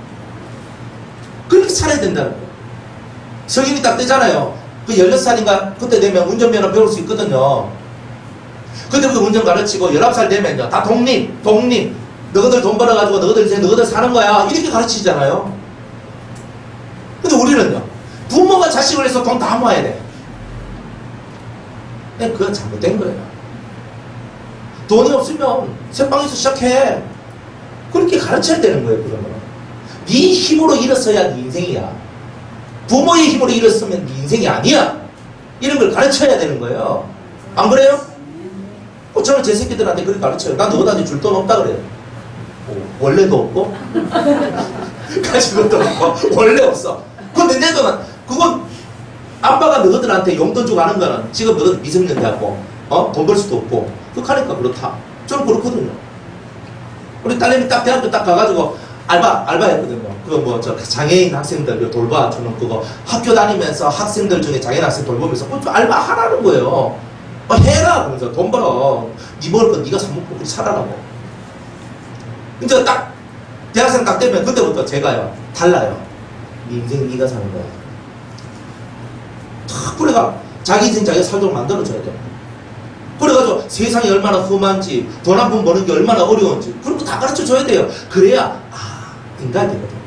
그렇게 살아야 된다는 거예요. 성인이 딱 되잖아요. 그 16살인가 그때 되면 운전면허 배울 수 있거든요. 근데 그 운전 가르치고 19살 되면요. 다 독립. 너희들 돈 벌어가지고 너희들 인생 너희들 사는 거야. 이렇게 가르치잖아요. 근데 우리는요. 부모가 자식을 위해서 돈 다 모아야 돼. 그건 잘못된 거예요. 돈이 없으면 새빵에서 시작해. 그렇게 가르쳐야 되는 거예요. 그러면 네 힘으로 일어서야 네 인생이야. 부모의 힘으로 일어서면 네 인생이 아니야. 이런 걸 가르쳐야 되는 거예요. 안 그래요? 저는 제 새끼들한테 그렇게 가르쳐요. 난 너희들한테 줄 돈 없다 그래요. 원래도 없고 가진 것도 없고 원래 없어. 근데 내 돈은 그건 아빠가 너희들한테 용돈 주고 하는 거는 지금 너희들 미성년자고 돈 벌 수도 없고 그렇게 하니까 그렇다. 저는 그렇거든요. 우리 딸내미 딱 대학교 딱 가가지고 알바했거든요. 그거 장애인 학생들 돌봐주는 그거 학교 다니면서 학생들 중에 장애인 학생 돌보면서 그거 알바 하라는 거예요. 해라 그러면서 돈 벌어. 네 먹을 건 네가 사 먹고 그렇게 살아라고. 이제 딱 대학생 딱 되면 그때부터 제가요 달라요. 네 인생 네가 사는 거야. 탁 그래가 자기 인생 자기가 살도록 만들어줘야 돼. 그래가지고 세상이 얼마나 험한지 돈 한 푼 버는 게 얼마나 어려운지 그런 거 다 가르쳐줘야 돼요. 그래야 인간이 되거든요.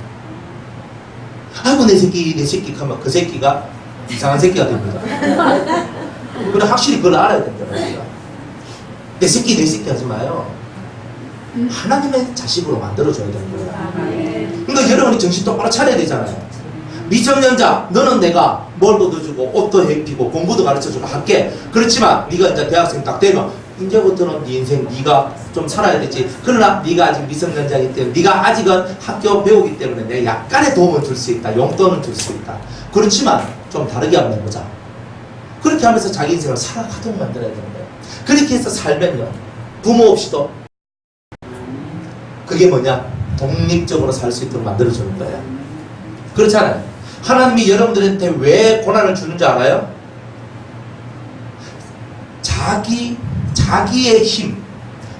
아이고 내 새끼 하면 그 새끼가 이상한 새끼가 됩니다. 그래 확실히 그걸 알아야 된다. 내 새끼 하지 마요. 하나님의 자식으로 만들어줘야 되는 거예요. 그러니까 여러분이 정신 똑바로 차려야 되잖아요. 미성년자 너는 내가 뭘도 넣어주고 옷도 입히고 공부도 가르쳐주고 할게. 그렇지만 네가 이제 대학생 딱 되면 이제부터는 네 인생 네가 좀 살아야 되지. 그러나 네가 아직 미성년자이기 때문에 네가 아직은 학교 배우기 때문에 내가 약간의 도움을 줄 수 있다. 용돈을 줄 수 있다. 그렇지만 좀 다르게 한번 해보자. 그렇게 하면서 자기 인생을 살아가도록 만들어야 되는 거예요. 그렇게 해서 살면요 부모 없이도 그게 뭐냐? 독립적으로 살 수 있도록 만들어주는 거예요. 그렇잖아요. 하나님이 여러분들한테 왜 고난을 주는 줄 알아요? 자기의 힘,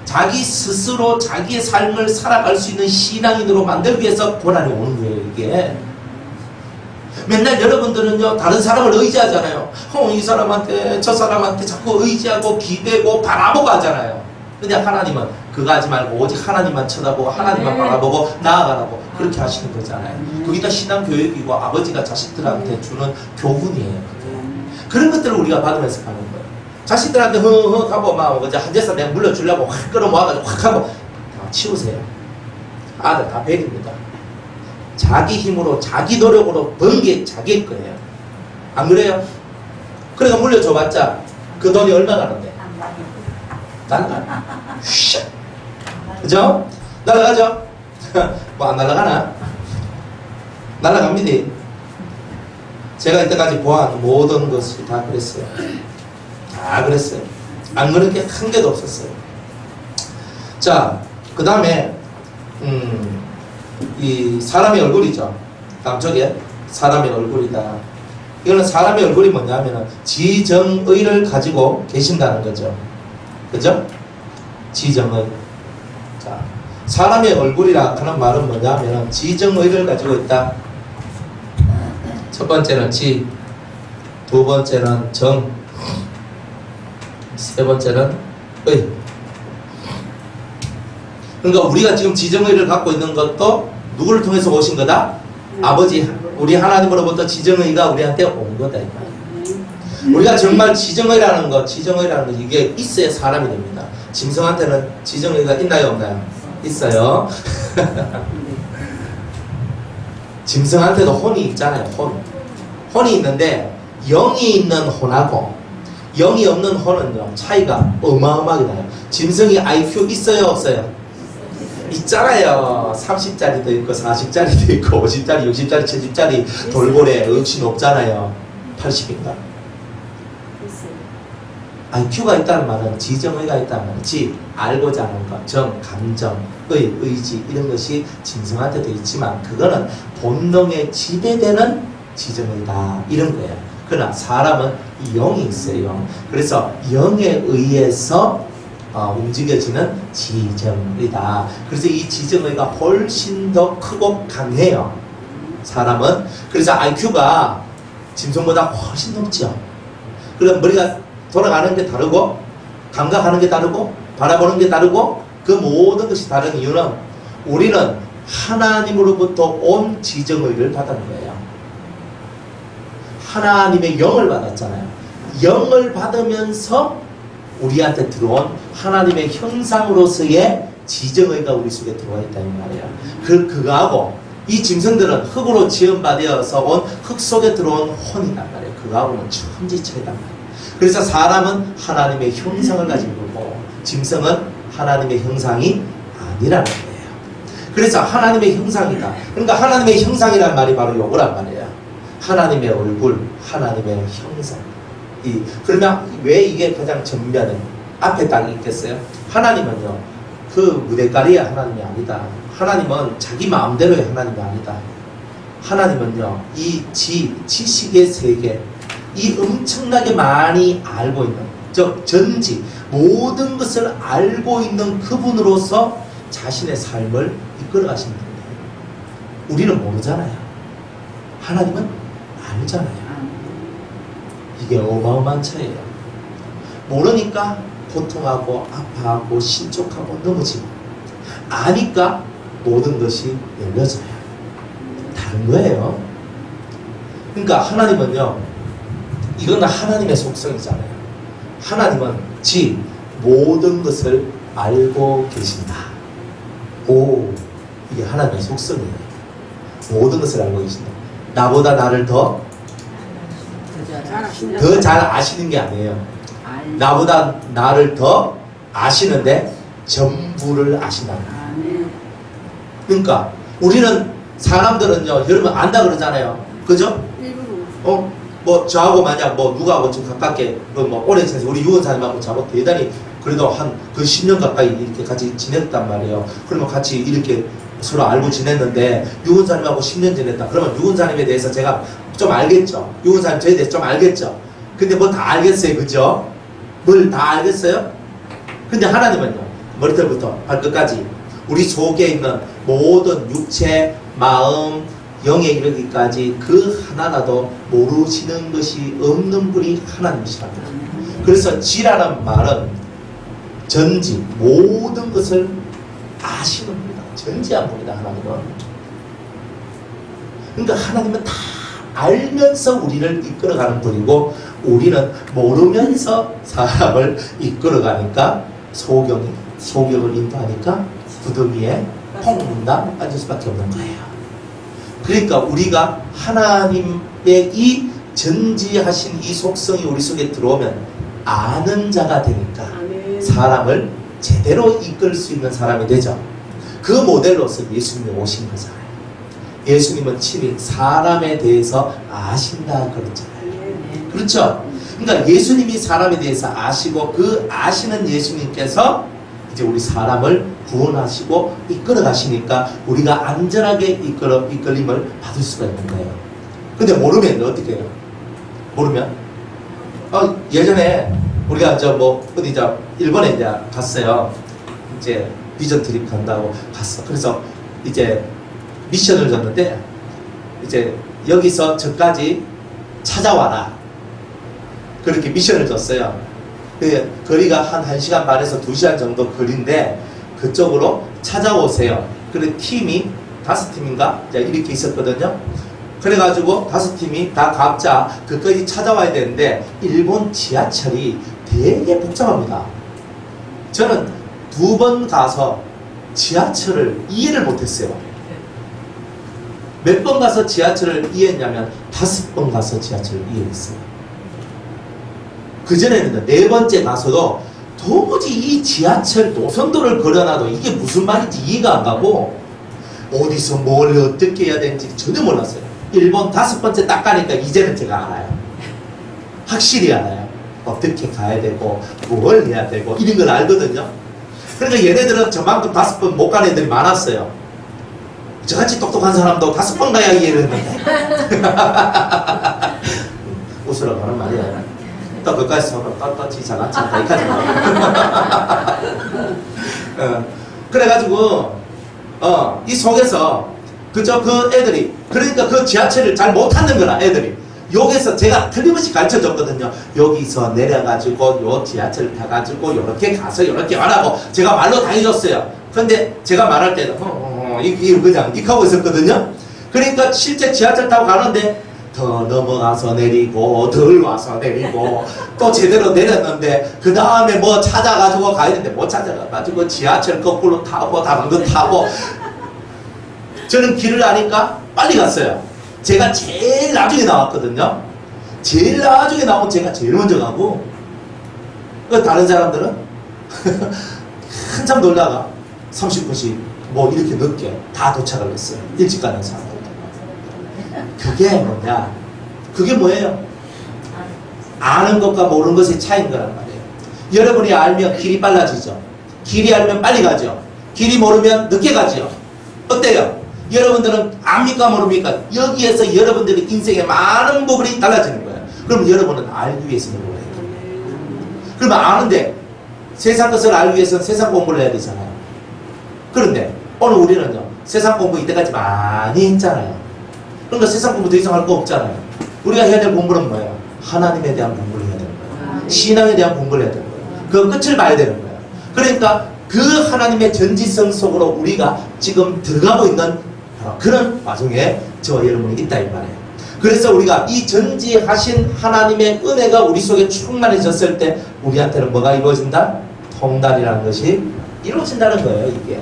자기 스스로 자기의 삶을 살아갈 수 있는 신앙인으로 만들기 위해서 고난이 오는 거예요, 이게. 맨날 여러분들은요, 다른 사람을 의지하잖아요. 이 사람한테, 저 사람한테 자꾸 의지하고 기대고 바라보고 하잖아요. 근데 하나님은 그거 하지 말고 오직 하나님만 쳐다보고 하나님만 바라보고 나아가라고 그렇게 하시는 거잖아요. 그게 다 신앙교육이고 아버지가 자식들한테 주는 교훈이에요. 그런 것들을 우리가 받으면서 가는 거예요. 자식들한테 흥흥 하고 막 한제사 내가 물려주려고 확 끌어모아가지고 확 하고 치우세요. 아들 다 백입니다. 자기 힘으로 자기 노력으로 번 게 자기의 거예요. 안 그래요? 그러니까 물려줘봤자 그 돈이 얼마 가는데? 날아가. 그죠? 날아가죠? 뭐 안 날아가나? 날아갑니다. 제가 이때까지 보아한 모든 것이 다 그랬어요. 다 그랬어요. 안 그런 게 한 개도 없었어요. 자, 그 다음에 이 사람의 얼굴이죠. 다음 쪽에 사람의 얼굴이다. 이거는 사람의 얼굴이 뭐냐면은 지정의를 가지고 계신다는 거죠. 그죠? 지정의. 자, 사람의 얼굴이라 하는 말은 뭐냐면은 지정의를 가지고 있다. 첫 번째는 지, 두 번째는 정, 세 번째는 의. 그러니까 우리가 지금 지정의를 갖고 있는 것도 누구를 통해서 오신 거다? 아버지, 우리 하나님으로부터 지정의가 우리한테 온 거다. 우리가 정말 지정의라는 거 이게 있어야 사람이 됩니다. 짐승한테는 지정의가 있나요, 없나요? 있어요. 짐승한테도 혼이 있잖아요. 혼이 있는데 영이 있는 혼하고 영이 없는 혼은요 차이가 어마어마하게 나요. 짐승이 IQ 있어요, 없어요? 있잖아요. 30짜리도 있고 40짜리도 있고 50짜리, 60짜리, 70짜리 돌고래 역시 높잖아요. 80인가? IQ가 있다는 말은 지정의가 있다는 말은 지, 알고자 하는 것, 정, 감정, 의지 이런 것이 짐승한테도 있지만 그거는 본능에 지배되는 지정의다 이런 거예요. 그러나 사람은 이 영이 있어요. 그래서 영에 의해서 움직여지는 지정의다. 그래서 이 지정의가 훨씬 더 크고 강해요. 사람은. 그래서 IQ가 짐승보다 훨씬 높죠. 그럼 머리가 돌아가는 게 다르고 감각하는 게 다르고 바라보는 게 다르고 그 모든 것이 다른 이유는 우리는 하나님으로부터 온 지정의를 받은 거예요. 하나님의 영을 받았잖아요. 영을 받으면서 우리한테 들어온 하나님의 형상으로서의 지정의가 우리 속에 들어와 있다 이 말이에요. 그거하고 이 짐승들은 흙으로 지음받아서 온 흙 속에 들어온 혼이란 말이에요. 그거하고는 천지 차이단 말이에요. 그래서 사람은 하나님의 형상을 가지고 있고 짐승은 하나님의 형상이 아니라는 거예요. 그래서 하나님의 형상이다. 그러니까 하나님의 형상이란 말이 바로 요거란 말이에요. 하나님의 얼굴, 하나님의 형상. 그러면 왜 이게 가장 전면에 앞에 딱 있겠어요? 하나님은요 그 무대가리의 하나님이 아니다. 하나님은 자기 마음대로의 하나님이 아니다. 하나님은요 이 지식의 세계, 이 엄청나게 많이 알고 있는 즉 전지 모든 것을 알고 있는 그분으로서 자신의 삶을 이끌어 가시는 분이에요. 우리는 모르잖아요. 하나님은 알잖아요. 이게 어마어마한 차이예요. 모르니까 고통하고 아파하고 신촉하고 넘어지고 아니까 모든 것이 열려져요. 다른 거예요. 그러니까 하나님은요 이건 하나님의 속성이잖아요. 하나님은 모든 것을 알고 계신다. 이게 하나님의 속성이에요. 모든 것을 알고 계신다. 나보다 나를 더 잘 아시는 게 아니에요. 나보다 나를 더 아시는데 전부를 아신다. 그러니까 우리는 사람들은요 여러분 안다 그러잖아요. 그죠? 뭐 저하고 만약 뭐 누가하고 좀 가깝게 뭐 오래 지내서 우리 유언사님하고 저하고 대단히 그래도 한 그 10년 가까이 이렇게 같이 지냈단 말이에요. 그러면 같이 이렇게 서로 알고 지냈는데 유언사님하고 10년 지냈다. 그러면 유언사님에 대해서 제가 좀 알겠죠. 유언사님 저에 대해서 좀 알겠죠. 근데 뭐 다 알겠어요. 그죠? 뭘 다 알겠어요? 근데 하나님은요 머리털부터 발끝까지 우리 속에 있는 모든 육체, 마음, 영에 이르기까지 그 하나라도 모르시는 것이 없는 분이 하나님이시랍니다. 그래서 지라는 말은 전지 모든 것을 아시는 분이다. 전지한 분이다. 하나님은. 그러니까 하나님은 다 알면서 우리를 이끌어가는 분이고 우리는 모르면서 사람을 이끌어가니까 소경을 인도하니까 구덩이에 퐁당 빠질 수밖에 없는 거예요. 그러니까 우리가 하나님의 이 전지하신 이 속성이 우리 속에 들어오면 아는 자가 되니까 아멘. 사람을 제대로 이끌 수 있는 사람이 되죠. 그 모델로서 예수님이 오신 거잖아요. 예수님은 친히 사람에 대해서 아신다 그랬잖아요. 그렇죠? 그러니까 예수님이 사람에 대해서 아시고 그 아시는 예수님께서 이제 우리 사람을 구원하시고 이끌어 가시니까 우리가 안전하게 이끌림을 받을 수가 있는 거예요. 근데 모르면 어떻게 해요? 모르면 예전에 우리가 어디 일본에 이제 갔어요. 이제 비전 트립 간다고 갔어. 그래서 이제 미션을 줬는데 이제 여기서 저까지 찾아와라. 그렇게 미션을 줬어요. 그 거리가 한 1시간 반에서 2시간 정도 거리인데 그쪽으로 찾아오세요. 그래 팀이 5팀인가 이렇게 있었거든요. 그래가지고 5팀이 다 각자 그까지 찾아와야 되는데 일본 지하철이 되게 복잡합니다. 저는 2번 가서 지하철을 이해를 못했어요. 몇 번 가서 지하철을 이해했냐면 5번 가서 지하철을 이해했어요. 그전에는 4번째 가서도 도무지 이 지하철 노선도를 걸어놔도 이게 무슨 말인지 이해가 안 가고 어디서 뭘 어떻게 해야 되는지 전혀 몰랐어요. 일본 5번째 딱 가니까 이제는 제가 알아요. 확실히 알아요. 어떻게 가야 되고 뭘 해야 되고 이런 걸 알거든요. 그러니까 얘네들은 저만큼 5번 못 가는 애들이 많았어요. 저같이 똑똑한 사람도 5번 가야 이해를 했는데 웃으라고 하는 말이에요. 또 그까지 서로 떳떳이 장난치 거기까지 그래가지고 이 속에서 그저 그 애들이 그러니까 그 지하철을 잘 못 타는 거라 애들이 여기서 제가 틀림없이 가르쳐 줬거든요. 여기서 내려가지고 요 지하철 타가지고 요렇게 가서 요렇게 와라고 제가 말로 다 해줬어요. 근데 제가 말할 때는 이거 그냥 익하고 있었거든요. 그러니까 실제 지하철 타고 가는데 더 넘어가서 내리고 덜 와서 내리고 또 제대로 내렸는데 그 다음에 뭐 찾아가지고 가야 되는데 못 찾아가지고 지하철 거꾸로 타고 다른 거 타고 저는 길을 아니까 빨리 갔어요. 제가 제일 나중에 나왔거든요. 제일 나중에 나온 제가 제일 먼저 가고 다른 사람들은 한참 놀다가 30분씩 뭐 이렇게 늦게 다 도착을 했어요. 일찍 가는 사람들. 그게 뭐냐? 그게 뭐예요? 아는 것과 모르는 것의 차이인 거란 말이에요. 여러분이 알면 길이 빨라지죠. 길이 알면 빨리 가죠. 길이 모르면 늦게 가죠. 어때요? 여러분들은 압니까 모릅니까? 여기에서 여러분들의 인생의 많은 부분이 달라지는 거예요. 그럼 여러분은 알기 위해서 노력을 해요. 그러면 아는데 세상 것을 알기 위해서는 세상 공부를 해야 되잖아요. 그런데 오늘 우리는요 세상 공부 이때까지 많이 했잖아요. 그러니까 세상 공부 더 이상 할 거 없잖아요. 우리가 해야 될 공부는 뭐예요? 하나님에 대한 공부를 해야 되는 거예요. 신앙에 대한 공부를 해야 되는 거예요. 그 끝을 봐야 되는 거예요. 그러니까 그 하나님의 전지성 속으로 우리가 지금 들어가고 있는 그런 와중에 저와 여러분이 있다 이 말이에요. 그래서 우리가 이 전지하신 하나님의 은혜가 우리 속에 충만해졌을 때 우리한테는 뭐가 이루어진다? 통달이라는 것이 이루어진다는 거예요. 이게.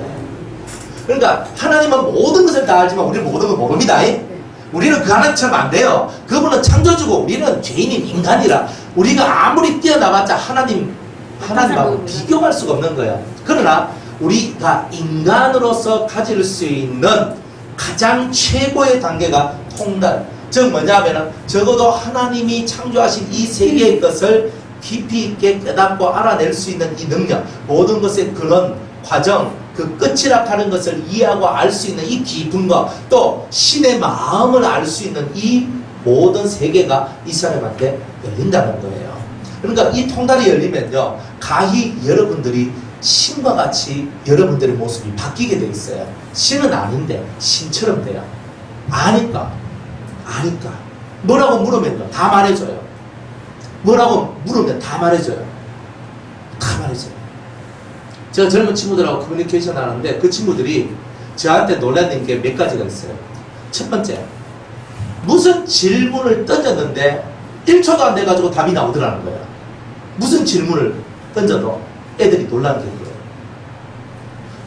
그러니까 하나님은 모든 것을 다 알지만 우리는 모든 걸 모릅니다. 우리는 그 하나님처럼 안 돼요. 그분은 창조주고 우리는 죄인인 인간이라 우리가 아무리 뛰어나봤자 하나님하고 비교할 수가 없는 거예요. 그러나 우리가 인간으로서 가질 수 있는 가장 최고의 단계가 통달. 즉 뭐냐면은 적어도 하나님이 창조하신 이 세계의 것을 깊이 있게 깨닫고 알아낼 수 있는 이 능력, 모든 것의 그런 과정, 그 끝이라 하는 것을 이해하고 알 수 있는 이 깊은 것, 또 신의 마음을 알 수 있는 이 모든 세계가 이 사람한테 열린다는 거예요. 그러니까 이 통달이 열리면요, 가히 여러분들이 신과 같이 여러분들의 모습이 바뀌게 돼 있어요. 신은 아닌데 신처럼 돼요. 아니까. 뭐라고 물으면요, 다 말해줘요. 뭐라고 물으면 다 말해줘요. 다 말해줘요. 제가 젊은 친구들하고 커뮤니케이션 하는데 그 친구들이 저한테 놀라는 게 몇 가지가 있어요. 첫 번째, 무슨 질문을 던졌는데 1초도 안 돼가지고 답이 나오더라는 거예요. 무슨 질문을 던져도 애들이 놀라는 게 있어요.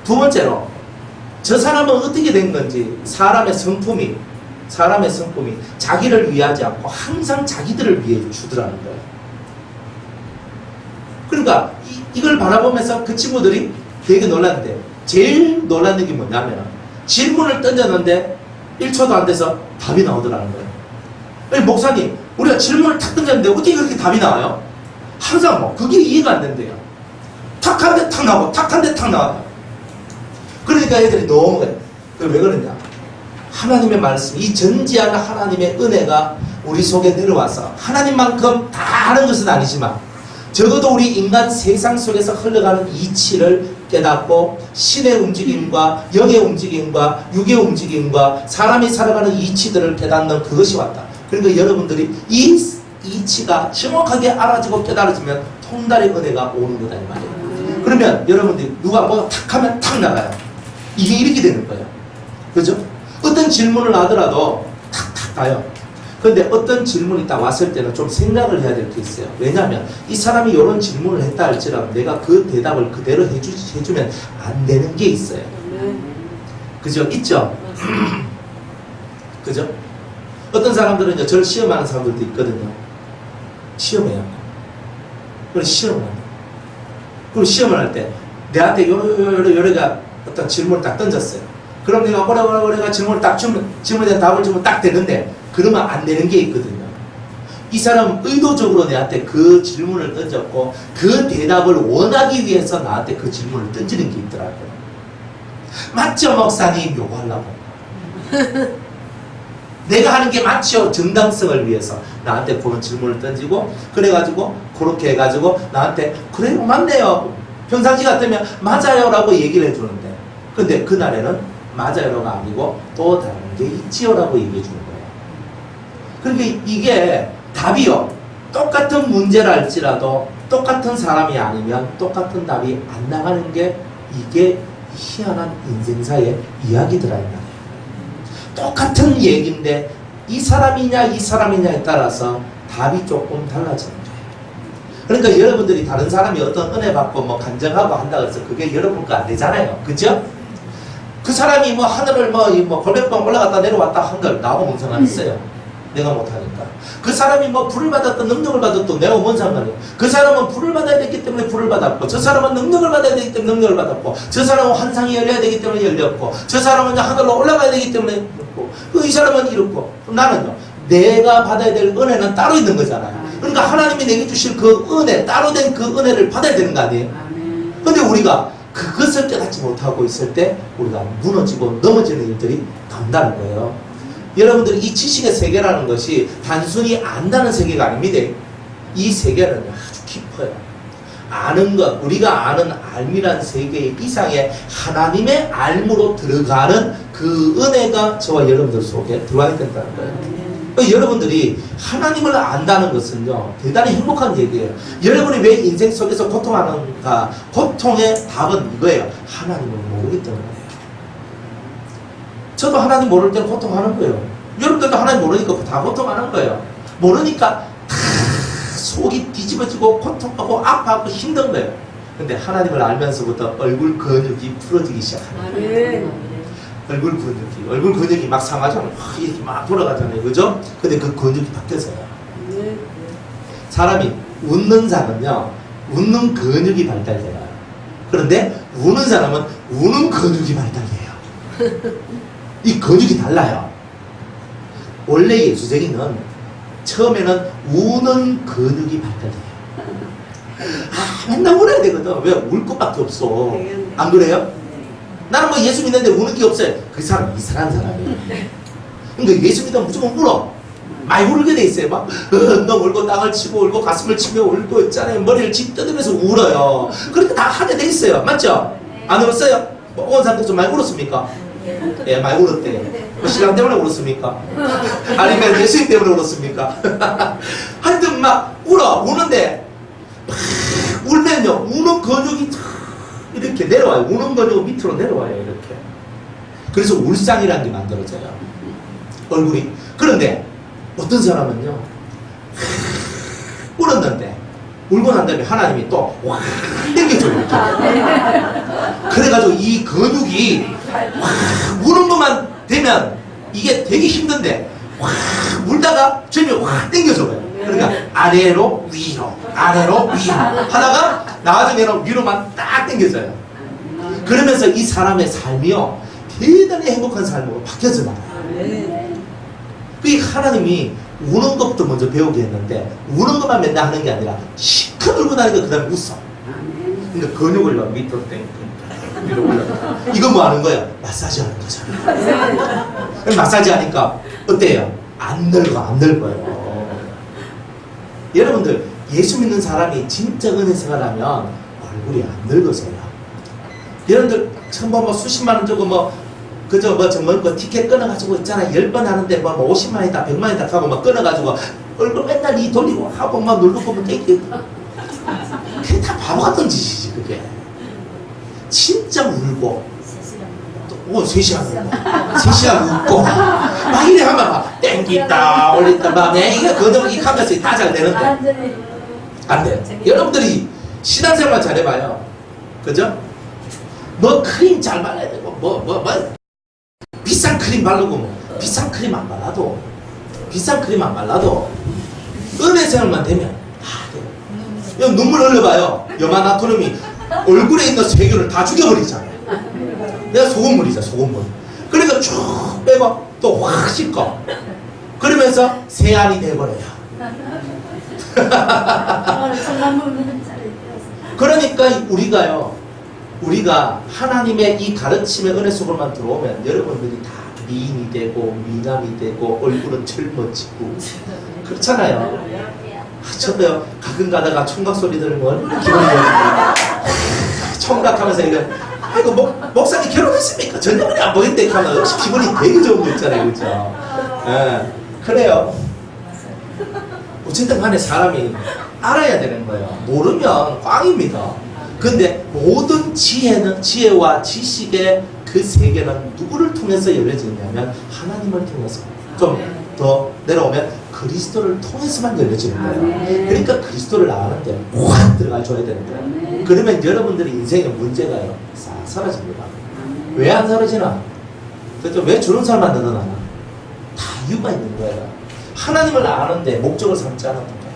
두 번째로, 저 사람은 어떻게 된 건지 사람의 성품이 사람의 성품이 자기를 위하지 않고 항상 자기들을 위해 주더라는 거예요. 그러니까 이걸 바라보면서 그 친구들이 되게 놀랐는데, 제일 놀랐는 게 뭐냐면 질문을 던졌는데 1초도 안 돼서 답이 나오더라는 거예요. 아니, 목사님, 우리가 질문을 탁 던졌는데 어떻게 그렇게 답이 나와요? 항상 뭐 그게 이해가 안 된대요. 탁 한 대 탁 나오고 탁 한 대 탁 나와요. 그러니까 애들이 너무 왜 그러냐, 하나님의 말씀, 이 전지한 하나님의 은혜가 우리 속에 내려와서 하나님만큼 다 아는 것은 아니지만 적어도 우리 인간 세상 속에서 흘러가는 이치를 깨닫고 신의 움직임과 영의 움직임과 육의 움직임과 사람이 살아가는 이치들을 깨닫는 그것이 왔다. 그러니까 여러분들이 이 이치가 정확하게 알아지고 깨달아지면 통달의 은혜가 오는 거다 이 말이에요. 그러면 여러분들이 누가 뭐 탁 하면 탁 나가요. 이게 이렇게 되는 거예요. 그죠? 어떤 질문을 하더라도 탁탁 가요. 그런데 어떤 질문이 딱 왔을 때는 좀 생각을 해야 될 게 있어요. 왜냐하면 이 사람이 이런 질문을 했다 할지라도 내가 그 대답을 그대로 해주면 안 되는 게 있어요. 그죠? 있죠? 그죠? 어떤 사람들은 이제 저를 시험하는 사람들도 있거든요. 시험해요. 그래서 시험을 합니다. 그리고 시험을 할 때 내한테 요래가 어떤 질문을 딱 던졌어요. 그럼 내가 오래가 질문을 딱 주면, 질문에 대한 답을 주면 딱 되는데, 그러면 안 되는 게 있거든요. 이 사람은 의도적으로 내한테 그 질문을 던졌고 그 대답을 원하기 위해서 나한테 그 질문을 던지는 게 있더라고요. 맞죠, 목사님? 요거 하려고. 내가 하는 게 맞죠? 정당성을 위해서 나한테 그런 질문을 던지고, 그래가지고 그렇게 해가지고 나한테 그래요, 맞네요, 평상시 같으면 맞아요 라고 얘기를 해주는데, 근데 그날에는 맞아요가 아니고 또 다른 게 있지요 라고 얘기해 주는 거예요. 그러니까 이게 답이요, 똑같은 문제를 할지라도 똑같은 사람이 아니면 똑같은 답이 안 나가는 게 이게 희한한 인생사의 이야기더라 이 말이에요. 똑같은 얘기인데 이 사람이냐에 따라서 답이 조금 달라지는 거예요. 그러니까 여러분들이 다른 사람이 어떤 은혜 받고 뭐 간증하고 한다고 해서 그게 여러분 거 안 되잖아요. 그죠? 그 사람이 뭐 하늘을 뭐 골백방 올라갔다 내려왔다 한 걸 나하고 뭔 상관 있어요? 내가 못하니까. 그 사람이 뭐 불을 받았던 능력을 받았던 내가 뭔 상관이에요? 그 사람은 불을 받아야 되기 때문에 불을 받았고, 저 사람은 능력을 받아야 되기 때문에 능력을 받았고, 저 사람은 환상이 열려야 되기 때문에 열렸고, 저 사람은 하늘로 올라가야 되기 때문에 그렇고, 이 사람은 이렇고, 나는요, 내가 받아야 될 은혜는 따로 있는 거잖아요. 그러니까 하나님이 내게 주실 그 은혜, 따로 된 그 은혜를 받아야 되는 거 아니에요? 근데 우리가 그것을 깨닫지 못하고 있을 때 우리가 무너지고 넘어지는 일들이 나온다는 거예요. 여러분들이 이 지식의 세계라는 것이 단순히 안다는 세계가 아닙니다. 이 세계는 아주 깊어요. 아는 것, 우리가 아는 알미란 세계 이상의 하나님의 알무로 들어가는 그 은혜가 저와 여러분들 속에 들어와야 된다는 거예요. 여러분들이 하나님을 안다는 것은요, 대단히 행복한 얘기예요. 여러분이 왜 인생 속에서 고통하는가? 고통의 답은 이거예요. 하나님을 모르기 때문이에요. 저도 하나님 모를 때는 고통하는 거예요. 여러분들도 하나님 모르니까 다 고통하는 거예요. 모르니까 다 속이 뒤집어지고 고통하고 아파하고 힘든 거예요. 근데 하나님을 알면서부터 얼굴 근육이 풀어지기 시작하는 거예요. 얼굴 근육이 막 상하잖아요. 이렇게 막 돌아가잖아요. 그죠? 근데 그 근육이 바뀌어져요. 사람이 웃는 사람은요, 웃는 근육이 발달돼요. 그런데 우는 사람은 우는 근육이 발달돼요. 이 근육이 달라요. 원래 예수쟁이는 처음에는 우는 근육이 발달돼요. 맨날 울어야 되거든. 왜? 울 것밖에 없어. 안 그래요? 나는 뭐 예수 믿는데 우는 게 없어요. 그 사람 이상한 사람이에요. 그러니까 예수 믿으면 무조건 울어. 많이 울게 돼 있어요. 막 울고 땅을 치고 울고 가슴을 치며 울고 있잖아요. 머리를 찢어들면서 울어요. 그렇게 다 하게 돼 있어요. 맞죠? 안 울었어요? 온 사람들 좀 많이 울었습니까? 예, 많이 울었대요. 뭐 신랑 때문에 울었습니까? 아니면 예수님 때문에 울었습니까? 하여튼 막 우는데 막 울면요, 우는 근육이 이렇게 내려와요. 우는 근육이 밑으로 내려와요. 이렇게. 그래서 울상이라는 게 만들어져요. 얼굴이. 그런데 어떤 사람은요, 울었는데 울고 난 다음에 하나님이 또 확 당겨줘요. 그래가지고 이 근육이 확 우는 것만 되면 이게 되게 힘든데 확 물다가 점이 확 당겨져요. 그러니까 아래로 위로 아래로 위로 하다가 나중에는 위로만 딱 당겨져요. 그러면서 이 사람의 삶이요 대단히 행복한 삶으로 바뀌어져 나가요. 그 하나님이 우는 것부터 먼저 배우게 했는데 우는 것만 맨날 하는 게 아니라 시큰 울고 나니까 그 다음에 웃어. 그러니까 근육을 막 밑으로 땡겨 위로 올라가. 이건 뭐 하는 거야? 마사지 하는 거잖아. 마사지 하니까 어때요? 안 늙어요. 여러분들 예수 믿는 사람이 진짜 은혜 생활하면 얼굴이 안 늙어져요. 여러분들 처음 뭐 수십만 원 주고 뭐 그저 뭐 정말 그 티켓 끊어가지고 있잖아 10번 하는데 뭐 50만 원이다 100만 원이다 하고 막 끊어가지고 얼굴 맨날 이 돌리고 하고 막 놀고 보면 그게 다 바보 같은 짓이지 그게. 진짜 울고 또 3시간 울고 3시간 웃고 막 이래 하면 막 땡기다 올렸다 막 내가 그놈 이 하면서 다 잘 되는데 안 돼요. 여러분들이 신앙생활 잘해봐요. 그죠? 뭐 크림 잘 발라야 되고 뭐 비싼 크림 바르고 뭐 비싼 크림 안 발라도 은혜 생활만 되면 다 돼요. 눈물 흘려봐요. 염화나트륨이 얼굴에 있는 세균을 다 죽여버리잖아요. 내가 소금물이죠 소금물. 그러니까 쭉 빼고 또 확 씻고 그러면서 세안이 돼버려요. 그러니까 우리가 하나님의 이 가르침의 은혜 속으로만 들어오면 여러분들이 다 미인이 되고 미남이 되고 얼굴은 젊어지고 그렇잖아요. 저도요 가끔 가다가 총각 소리 들으면 기분이 총각하면서 이거 아이고 목사님 결혼했습니까? 전혀 안 보인대 하면 역시 기분이 되게 좋은 거 있잖아요. 그렇죠? 예, 그래요. 어쨌든 간에 사람이 알아야 되는 거예요. 모르면 꽝입니다. 근데 모든 지혜와 지식의 그 세계는 누구를 통해서 열려지느냐면 하나님을 통해서. 좀 더 내려오면 그리스도를 통해서만 열려지는 거예요. 그러니까 그리스도를 아는데 확 들어가 줘야 되는 거예요. 그러면 여러분들의 인생의 문제가요 싹 사라집니다. 왜 안 사라지나? 그렇죠? 왜 저런 사람만 늘어나나? 다 이유가 있는 거예요. 하나님을 아는데 목적을 삼지 않았던 거야.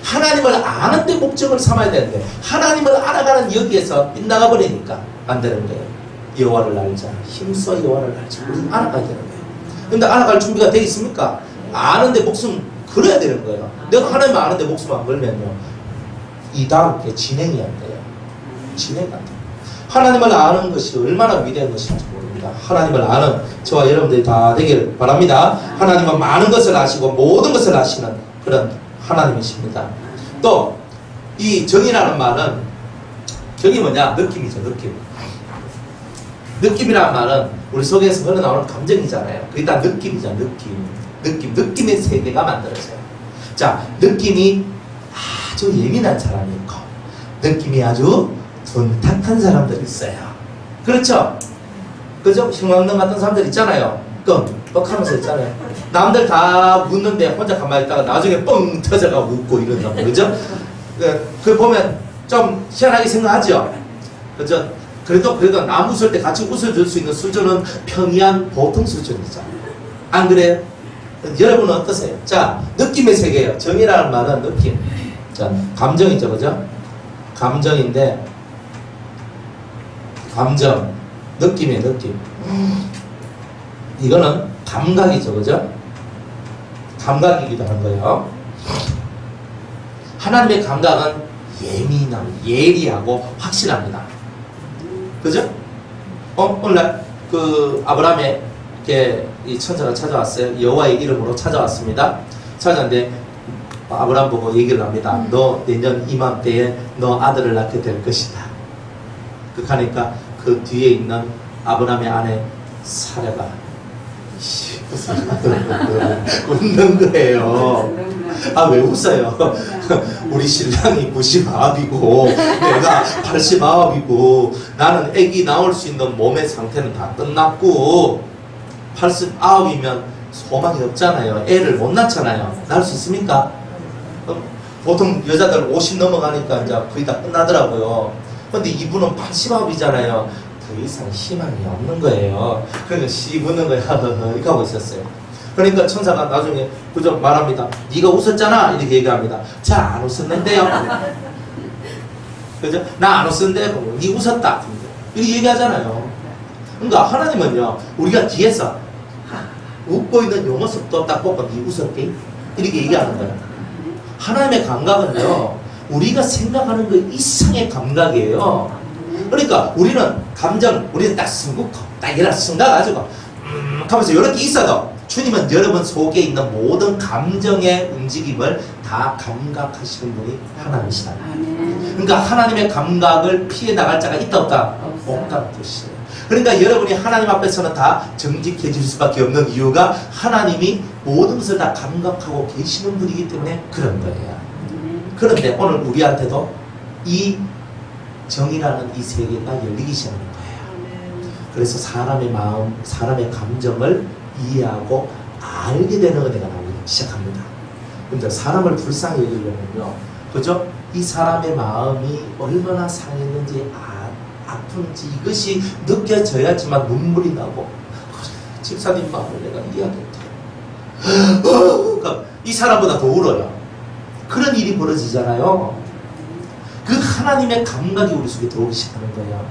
하나님을 아는데 목적을 삼아야 되는데 하나님을 알아가는 여기에서 빗나가 버리니까 안 되는 거예요. 여호와를 알자. 힘써 여호와를 알자. 우리는 알아가야 되는 거예요. 근데 알아갈 준비가 돼 있습니까? 아는데 목숨 걸어야 되는 거예요. 내가 하나님을 아는데 목숨 안 걸면요 이다음게 진행이 안 돼요. 진행 안 돼요. 하나님을 아는 것이 얼마나 위대한 것인지 모릅니다. 하나님을 아는 저와 여러분들이 다 되길 바랍니다. 하나님은 많은 것을 아시고 모든 것을 아시는 그런 하나님이십니다. 또 이 정이라는 말은 정이 뭐냐? 느낌이죠. 느낌이라는 말은 우리 속에서 흘러나오는 감정이잖아요. 그게 다 느낌이죠. 느낌의 세계가 만들어져요. 자, 느낌이 아주 예민한 사람이 있고 느낌이 아주 둔탁한 사람들이 있어요. 그렇죠? 그죠? 형광등 같은 사람들 있잖아요. 뻑뻑하면서 있잖아요. 남들 다 웃는데 혼자 가만히 있다가 나중에 뻥 터져가 웃고 이런 사람. 그죠? 그 보면 좀 희한하게 생각하죠? 그죠? 그래도 남 웃을 때 같이 웃어줄 수 있는 수준은 평이한 보통 수준이죠. 안 그래요? 여러분은 어떠세요? 자, 느낌의 세계예요. 정이라는 말은 느낌. 자, 감정이죠, 그죠? 감정인데, 감정, 느낌이에요, 느낌. 이거는 감각이죠, 그죠? 감각이기도 한 거예요. 하나님의 감각은 예리하고 확실합니다. 그죠? 오늘날 그 아브라함의 이 천사가 찾아왔어요. 여호와의 이름으로 찾아왔습니다. 찾아왔는데 아브라함 보고 얘기를 합니다. 너 내년 이맘때에 너 아들을 낳게 될 것이다. 그렇게 하니까 그 뒤에 있는 아브라함의 아내 사라가 웃는 거예요. 왜 웃어요? 우리 신랑이 99이고 내가 89이고 나는 아기 나올 수 있는 몸의 상태는 다 끝났고 89이면 소망이 없잖아요. 애를 못 낳잖아요. 낳을 수 있습니까? 보통 여자들 50 넘어가니까 이제 거의 다 끝나더라고요. 근데 이분은 89이잖아요. 더 이상 희망이 없는 거예요. 그러니까 씨 웃는 거야. 이렇게 하고 있었어요. 그러니까 천사가 나중에 그저 말합니다. 네가 웃었잖아 이렇게 얘기합니다. 자, 안 웃었는데요. 그죠? 나 안 웃었는데 네 웃었다 이렇게 얘기하잖아요. 그러니까 하나님은요 우리가 뒤에서 웃고 있는 요 모습도 딱 보고 네 웃었게 이렇게 얘기하는 거예요. 하나님의 감각은요 우리가 생각하는 그 이상의 감각이에요. 그러니까 우리는 감정, 우리는 딱 숨고 딱 이런 순간 가지고 하면서 이렇게 있어도 주님은 여러분 속에 있는 모든 감정의 움직임을 다 감각하시는 분이 하나님이시다. 그러니까 하나님의 감각을 피해 나갈 자가 있다 없다? 없다는 뜻이에요. 그러니까 여러분이 하나님 앞에서는 다 정직해질 수밖에 없는 이유가 하나님이 모든 것을 다 감각하고 계시는 분이기 때문에 그런 거예요. 그런데 오늘 우리한테도 이 정이라는 이 세계가 열리기 시작하는 거예요. 그래서 사람의 마음, 사람의 감정을 이해하고 알게 되는 은혜가 나오기 시작합니다. 근데 사람을 불쌍히 여기려면요, 그죠? 이 사람의 마음이 얼마나 상했는지 아픈지 이것이 느껴져야지만 눈물이 나고 집사님 마음을 내가 이해하겠다. 그러니까 이 사람보다 더 울어요. 그런 일이 벌어지잖아요. 그 하나님의 감각이 우리 속에 들어오기 시작하는 거예요.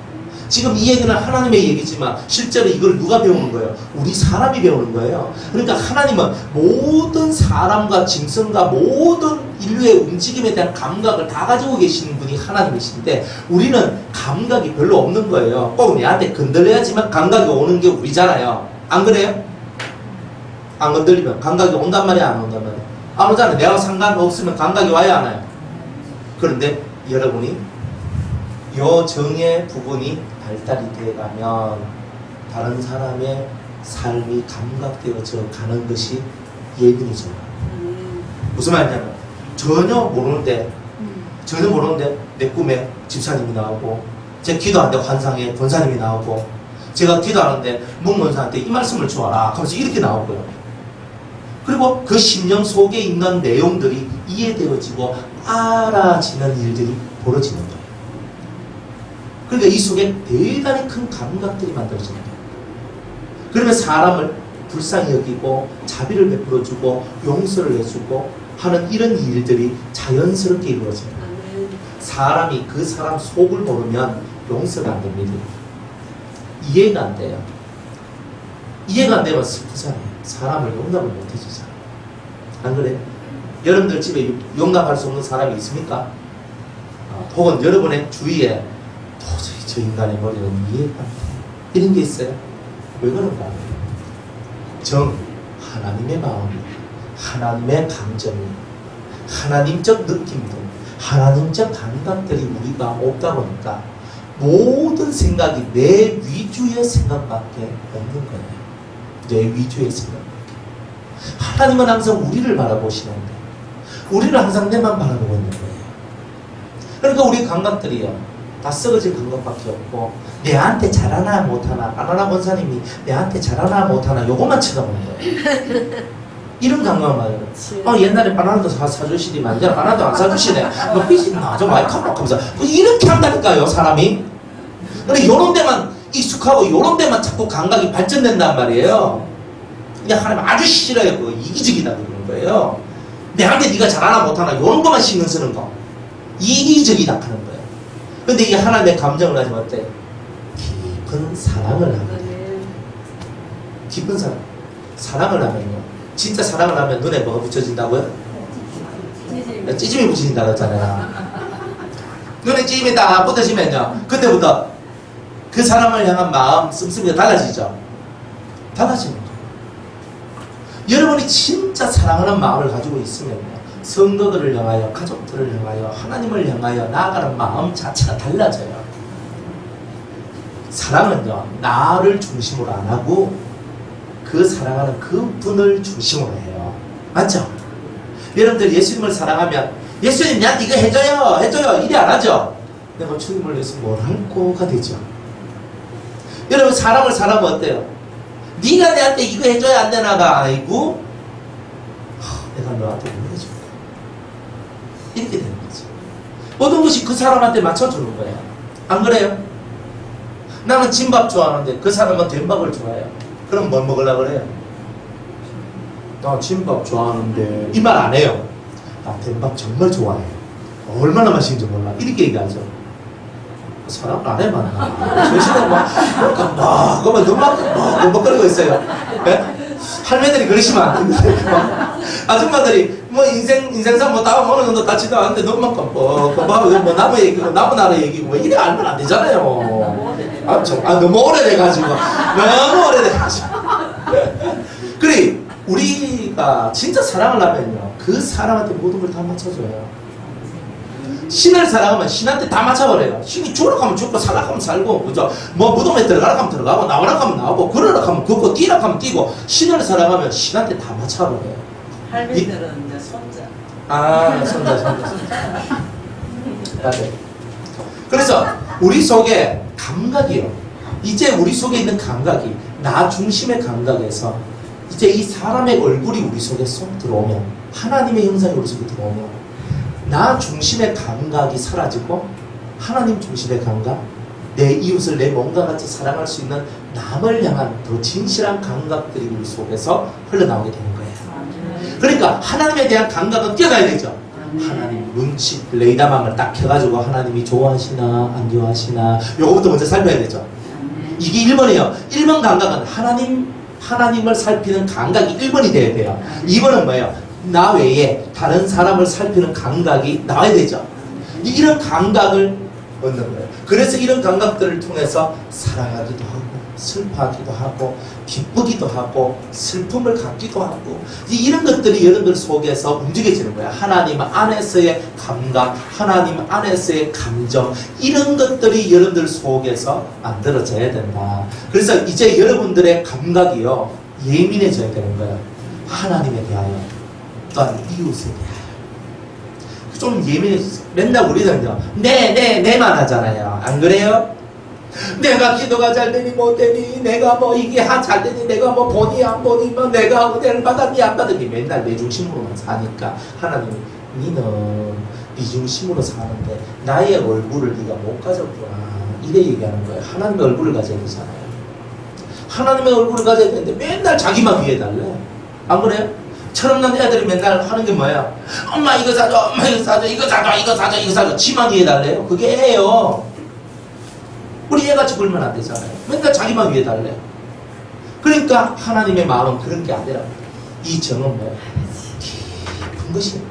지금 이 얘기는 하나님의 얘기지만 실제로 이걸 누가 배우는 거예요? 우리 사람이 배우는 거예요. 그러니까 하나님은 모든 사람과 짐승과 모든 인류의 움직임에 대한 감각을 다 가지고 계시는 분이 하나님이신데 우리는 감각이 별로 없는 거예요. 꼭 내한테 건들려야지만 감각이 오는 게 우리잖아요. 안 그래요? 안 건들리면 감각이 온단 말이야, 안 온단 말이야? 안 오잖아요. 내가 상관없으면 감각이 와야 하나요? 그런데 여러분이 요 정의 부분이 발달이 되어가면 다른 사람의 삶이 감각되어져 가는 것이 예민해져요. 무슨 말이냐면 전혀 모르는데 내 꿈에 집사님이 나오고 제 기도하는데 환상에 권사님이 나오고 제가 기도하는데 문문사한테 이 말씀을 주어라 하면서 이렇게 나오고요. 그리고 그 심령 속에 있는 내용들이 이해되어지고 알아지는 일들이 벌어지는 거예요. 그러니까 이 속에 대단히 큰 감각들이 만들어지는 거예요. 그러면 사람을 불쌍히 여기고 자비를 베풀어주고 용서를 해주고 하는 이런 일들이 자연스럽게 이루어집니다. 사람이 그 사람 속을 모르면 용서가 안 됩니다. 이해가 안 돼요. 이해가 안 되면 슬프잖아요. 사람을 용납을 못 해주잖아요. 안 그래요? 여러분들 집에 용납할 수 없는 사람이 있습니까? 혹은 여러분의 주위에 도저히 저 인간의 머리는 이해가 안 돼. 이런 게 있어요. 왜 그런가? 하나님의 마음이, 하나님의 감정이, 하나님적 느낌들, 하나님적 감각들이 우리가 없다 보니까 모든 생각이 내 위주의 생각밖에 없는 거예요. 내 위주의 생각밖에. 하나님은 항상 우리를 바라보시는데 우리를 항상 내만 바라보고 있는 거예요. 그러니까 우리 감각들이요 다 썩어질 감각밖에 없고 내한테 잘하나 못하나 아나나 권사님이 내한테 잘하나 못하나 요것만 쳐다보는 거예요. 이런 감각을 말해요. 옛날에 바나나도 사주시더만 이제 바나나도 안 사주시네. 너 삐지 나좀 많이 카먹하면서 이렇게 한다니까요 사람이. 근데 요런 데만 익숙하고 요런 데만 자꾸 감각이 발전된단 말이에요. 그냥 하나님 아주 싫어요. 그거 이기적이다 그러는 거예요. 내한테 네가 잘하나 못하나 요런 것만 신경 쓰는 거 이기적이다 하는 거예요. 근데 이게 하나님의 감정을 하지면 어때? 깊은 사랑을 하면 깊은 사랑을 하면요 진짜 사랑을 하면 눈에 뭐가 붙여진다고요? 찌짐이 붙여진다고 했잖아요. 눈에 찌짐이 딱 붙어지면요 그때부터 그 사람을 향한 마음 씀씀이가 달라지죠. 달라지는 거예요. 여러분이 진짜 사랑하는 마음을 가지고 있으면요 성도들을 향하여, 가족들을 향하여, 하나님을 향하여 나아가는 마음 자체가 달라져요. 사랑은요 나를 중심으로 안 하고 그 사랑하는 그분을 중심으로 해요. 맞죠? 여러분들 예수님을 사랑하면 예수님 나한테 이거 해줘요 이래 안 하죠? 내가 주님을 위해서 뭘 할거가 되죠. 여러분 사람을 사랑하면 어때요? 네가 내한테 이거 해줘야 안 되나가 아니고 내가 너한테 뭘 해줄까? 이렇게 되는 거죠. 모든 것이 그 사람한테 맞춰주는 거예요. 안 그래요? 나는 진밥 좋아하는데 그 사람은 된밥을 좋아해요. 그럼 뭘 먹으려고 그래요? 나 진밥 좋아하는데 이 말 안 해요. 나 된밥 정말 좋아해. 얼마나 맛있는지 몰라. 이렇게 얘기하죠. 사람 안 해봤나? 저 시간 막 그러면 눈만 먹거리고 있어요. 네? 할매들이 그러시면 안 되는데 아줌마들이 뭐 인생사 뭐 다음 어느 정도 다치도 않는데 눈만 깜빡 뭐 나무 얘기고 나무 나라 얘기고 뭐 이래 알면 안 되잖아요. 너무 오래돼가지고 너무 오래돼가지고 그래 우리가 진짜 사랑을 하면요 그 사람한테 모든 걸 다 맞춰줘요. 신을 사랑하면 신한테 다 맞춰버려요. 신이 죽으라 하면 죽고 살라 하면 살고 그죠? 뭐 무덤에 들어가라 하면 들어가고 나오라 하면 나오고 걸으라 하면 걷고 뛰라 하면 뛰고 신을 사랑하면 신한테 다 맞춰버려요. 할머니들은 이제 손자. 손자. 맞아요. 그래서 우리 속에 감각이요. 이제 우리 속에 있는 감각이 나 중심의 감각에서 이제 이 사람의 얼굴이 우리 속에 쏙 들어오면 하나님의 형상이 우리 속에 들어오면 나 중심의 감각이 사라지고 하나님 중심의 감각, 내 이웃을 내 몸과 같이 사랑할 수 있는 남을 향한 더 진실한 감각들이 우리 속에서 흘러나오게 되는 거예요. 그러니까 하나님에 대한 감각은 뛰어나야 되죠. 하나님 눈치 레이더망을 딱 켜가지고 하나님이 좋아하시나 안 좋아하시나 요거부터 먼저 살펴야 되죠. 이게 1번이에요. 1번 감각은 하나님을 살피는 감각이 1번이 돼야 돼요. 2번은 뭐예요? 나 외에 다른 사람을 살피는 감각이 나와야 되죠. 이런 감각을 얻는 거예요. 그래서 이런 감각들을 통해서 사랑하기도 하고 슬퍼하기도 하고 기쁘기도 하고 슬픔을 갖기도 하고 이런 것들이 여러분들 속에서 움직여지는 거예요. 하나님 안에서의 감각, 하나님 안에서의 감정 이런 것들이 여러분들 속에서 만들어져야 된다. 그래서 이제 여러분들의 감각이요 예민해져야 되는 거예요. 하나님에 대하여 또한 이웃에 대하여 좀 예민해졌어요. 맨날 우리는요 내만 하잖아요. 안 그래요? 내가 기도가 잘 되니 못 되니 내가 뭐 이게 잘 되니 내가 뭐 보니 안 보니 뭐 내가 은혜를 받았니 안 받았니 맨날 내 중심으로만 사니까 하나님이 니는 네 중심으로 사는데 나의 얼굴을 네가 못 가졌구나 이래 얘기하는 거예요. 하나님의 얼굴을 가져야 되잖아요. 하나님의 얼굴을 가져야 되는데 맨날 자기만 위해 달래. 안 그래요? 철없는 애들이 맨날 하는 게 뭐야? 엄마 이거 사줘, 엄마 이거 사줘, 이거 사줘, 이거 사줘, 이거 사줘. 지만 위해 달래요. 그게 애예요. 우리 애같이 굴면 안 되잖아요. 맨날 자기만 위해 달래요. 그러니까 하나님의 마음은 그런 게 아니라 이 정은 뭐야? 깊은 것입니다.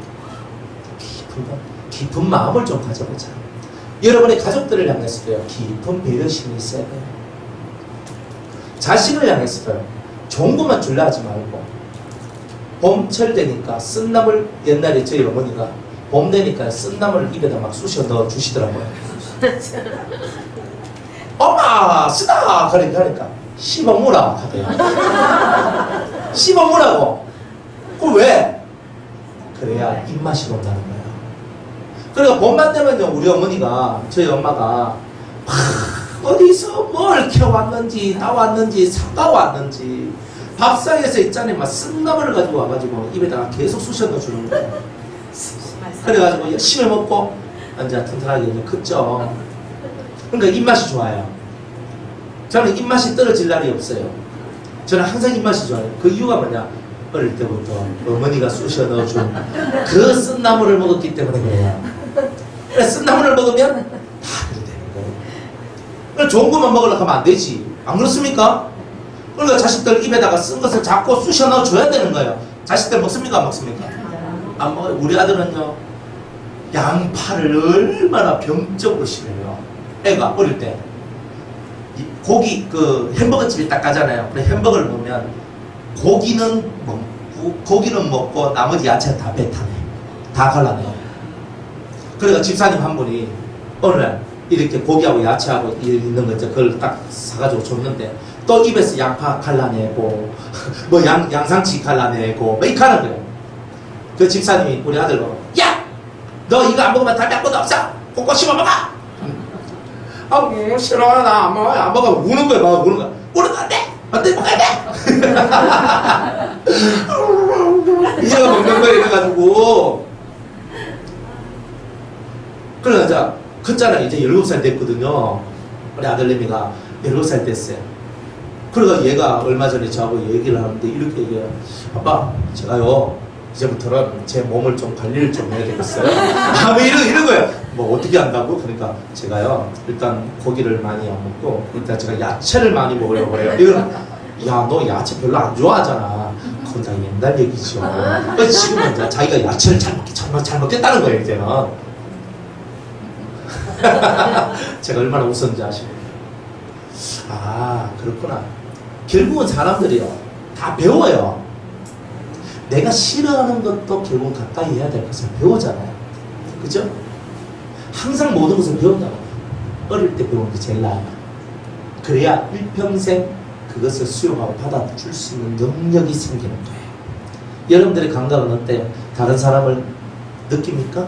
깊은 마음을 좀 가져보자. 여러분의 가족들을 향해서도요. 깊은 배려심이 있어야 돼요. 자신을 향해서도요. 좋은 것만 줄라 하지 말고 봄철 되니까 쓴나물 옛날에 저희 어머니가 봄 되니까 쓴나물을 입에다 막 쑤셔 넣어 주시더라고요. 엄마 쓰다 그러니까 씹어무라 하대요. 씹어무라고. 그럼 왜? 그래야 입맛이 온다는 거예요. 그러니까 봄만 되면요 우리 어머니가 저희 엄마가 어디서 뭘 켜왔는지 따왔는지 삭가왔는지 밥상에서 있잖아요 막 쓴나물을 가지고 와가지고 입에다가 계속 쑤셔 넣어주는 거예요. 그래가지고 열심히 먹고 이제 튼튼하게 이제 컸죠. 그러니까 입맛이 좋아요. 저는 입맛이 떨어질 날이 없어요. 저는 항상 입맛이 좋아요. 그 이유가 뭐냐? 어릴 때부터 어머니가 쑤셔 넣어준 그 쓴나물을 먹었기 때문에 그래요. 그래서 쓴나물을 먹으면 다 그렇게 되는 거예요. 그러니까 좋은 것만 먹으려고 하면 안 되지. 안 그렇습니까? 그러니까 자식들 입에다가 쓴 것을 자꾸 쑤셔 넣어줘야 되는 거예요. 자식들 먹습니까? 안 먹습니까? 안 먹어요. 우리 아들은요. 양파를 얼마나 병적으로 싫어해요. 애가 어릴 때 고기 그 햄버거 집에 딱 가잖아요. 그래 햄버거를 보면 고기는 먹고 나머지 야채는 다 뱉어내. 다 갈라내요. 그러니까 집사님 한 분이 어느 날 이렇게 고기하고 야채하고 있는 거 이제 그걸 딱 사가지고 줬는데 또 입에서 양파 갈라내고 뭐 양상치 갈라내고 뭐 이렇게 하는 거예요. 그 집사님이 우리 아들 보고 야! 너 이거 안 먹으면 담배 한 번도 없어! 꼭꼭 씹어 먹어! 싫어 나 안 먹어 안 먹어 우는 거야 막 우는 거야 우는 안 돼! 안 돼! 먹어야 돼! 이제가 먹는 거야 이래가지고 그러자 컸잖아. 이제 17살 됐거든요. 우리 아들내미가 17살 됐어요. 그러니까 얘가 얼마 전에 저하고 얘기를 하는데 이렇게 얘기해요. 아빠, 제가요 이제부터는 제 몸을 좀 관리를 좀 해야 되겠어요. 뭐 이런 거예요. 뭐 어떻게 한다고? 그러니까 제가요 일단 고기를 많이 안 먹고 일단 제가 야채를 많이 먹으려고 그래요. 이거는 야, 너 야채 별로 안 좋아하잖아. 그건 다 옛날 얘기죠. 그래서 지금은 이제 자기가 야채를 정말 잘 먹겠다는 거예요, 이제는. 제가 얼마나 웃었는지 아시고. 아, 그렇구나. 결국은 사람들이요, 다 배워요. 내가 싫어하는 것도 결국 가까이 해야 될 것을 배우잖아요. 그죠? 항상 모든 것을 배운다고. 어릴 때 배우는 게 제일 나아요. 그래야 일평생 그것을 수용하고 받아줄 수 있는 능력이 생기는 거예요. 여러분들의 감각은 어때요? 다른 사람을 느낍니까?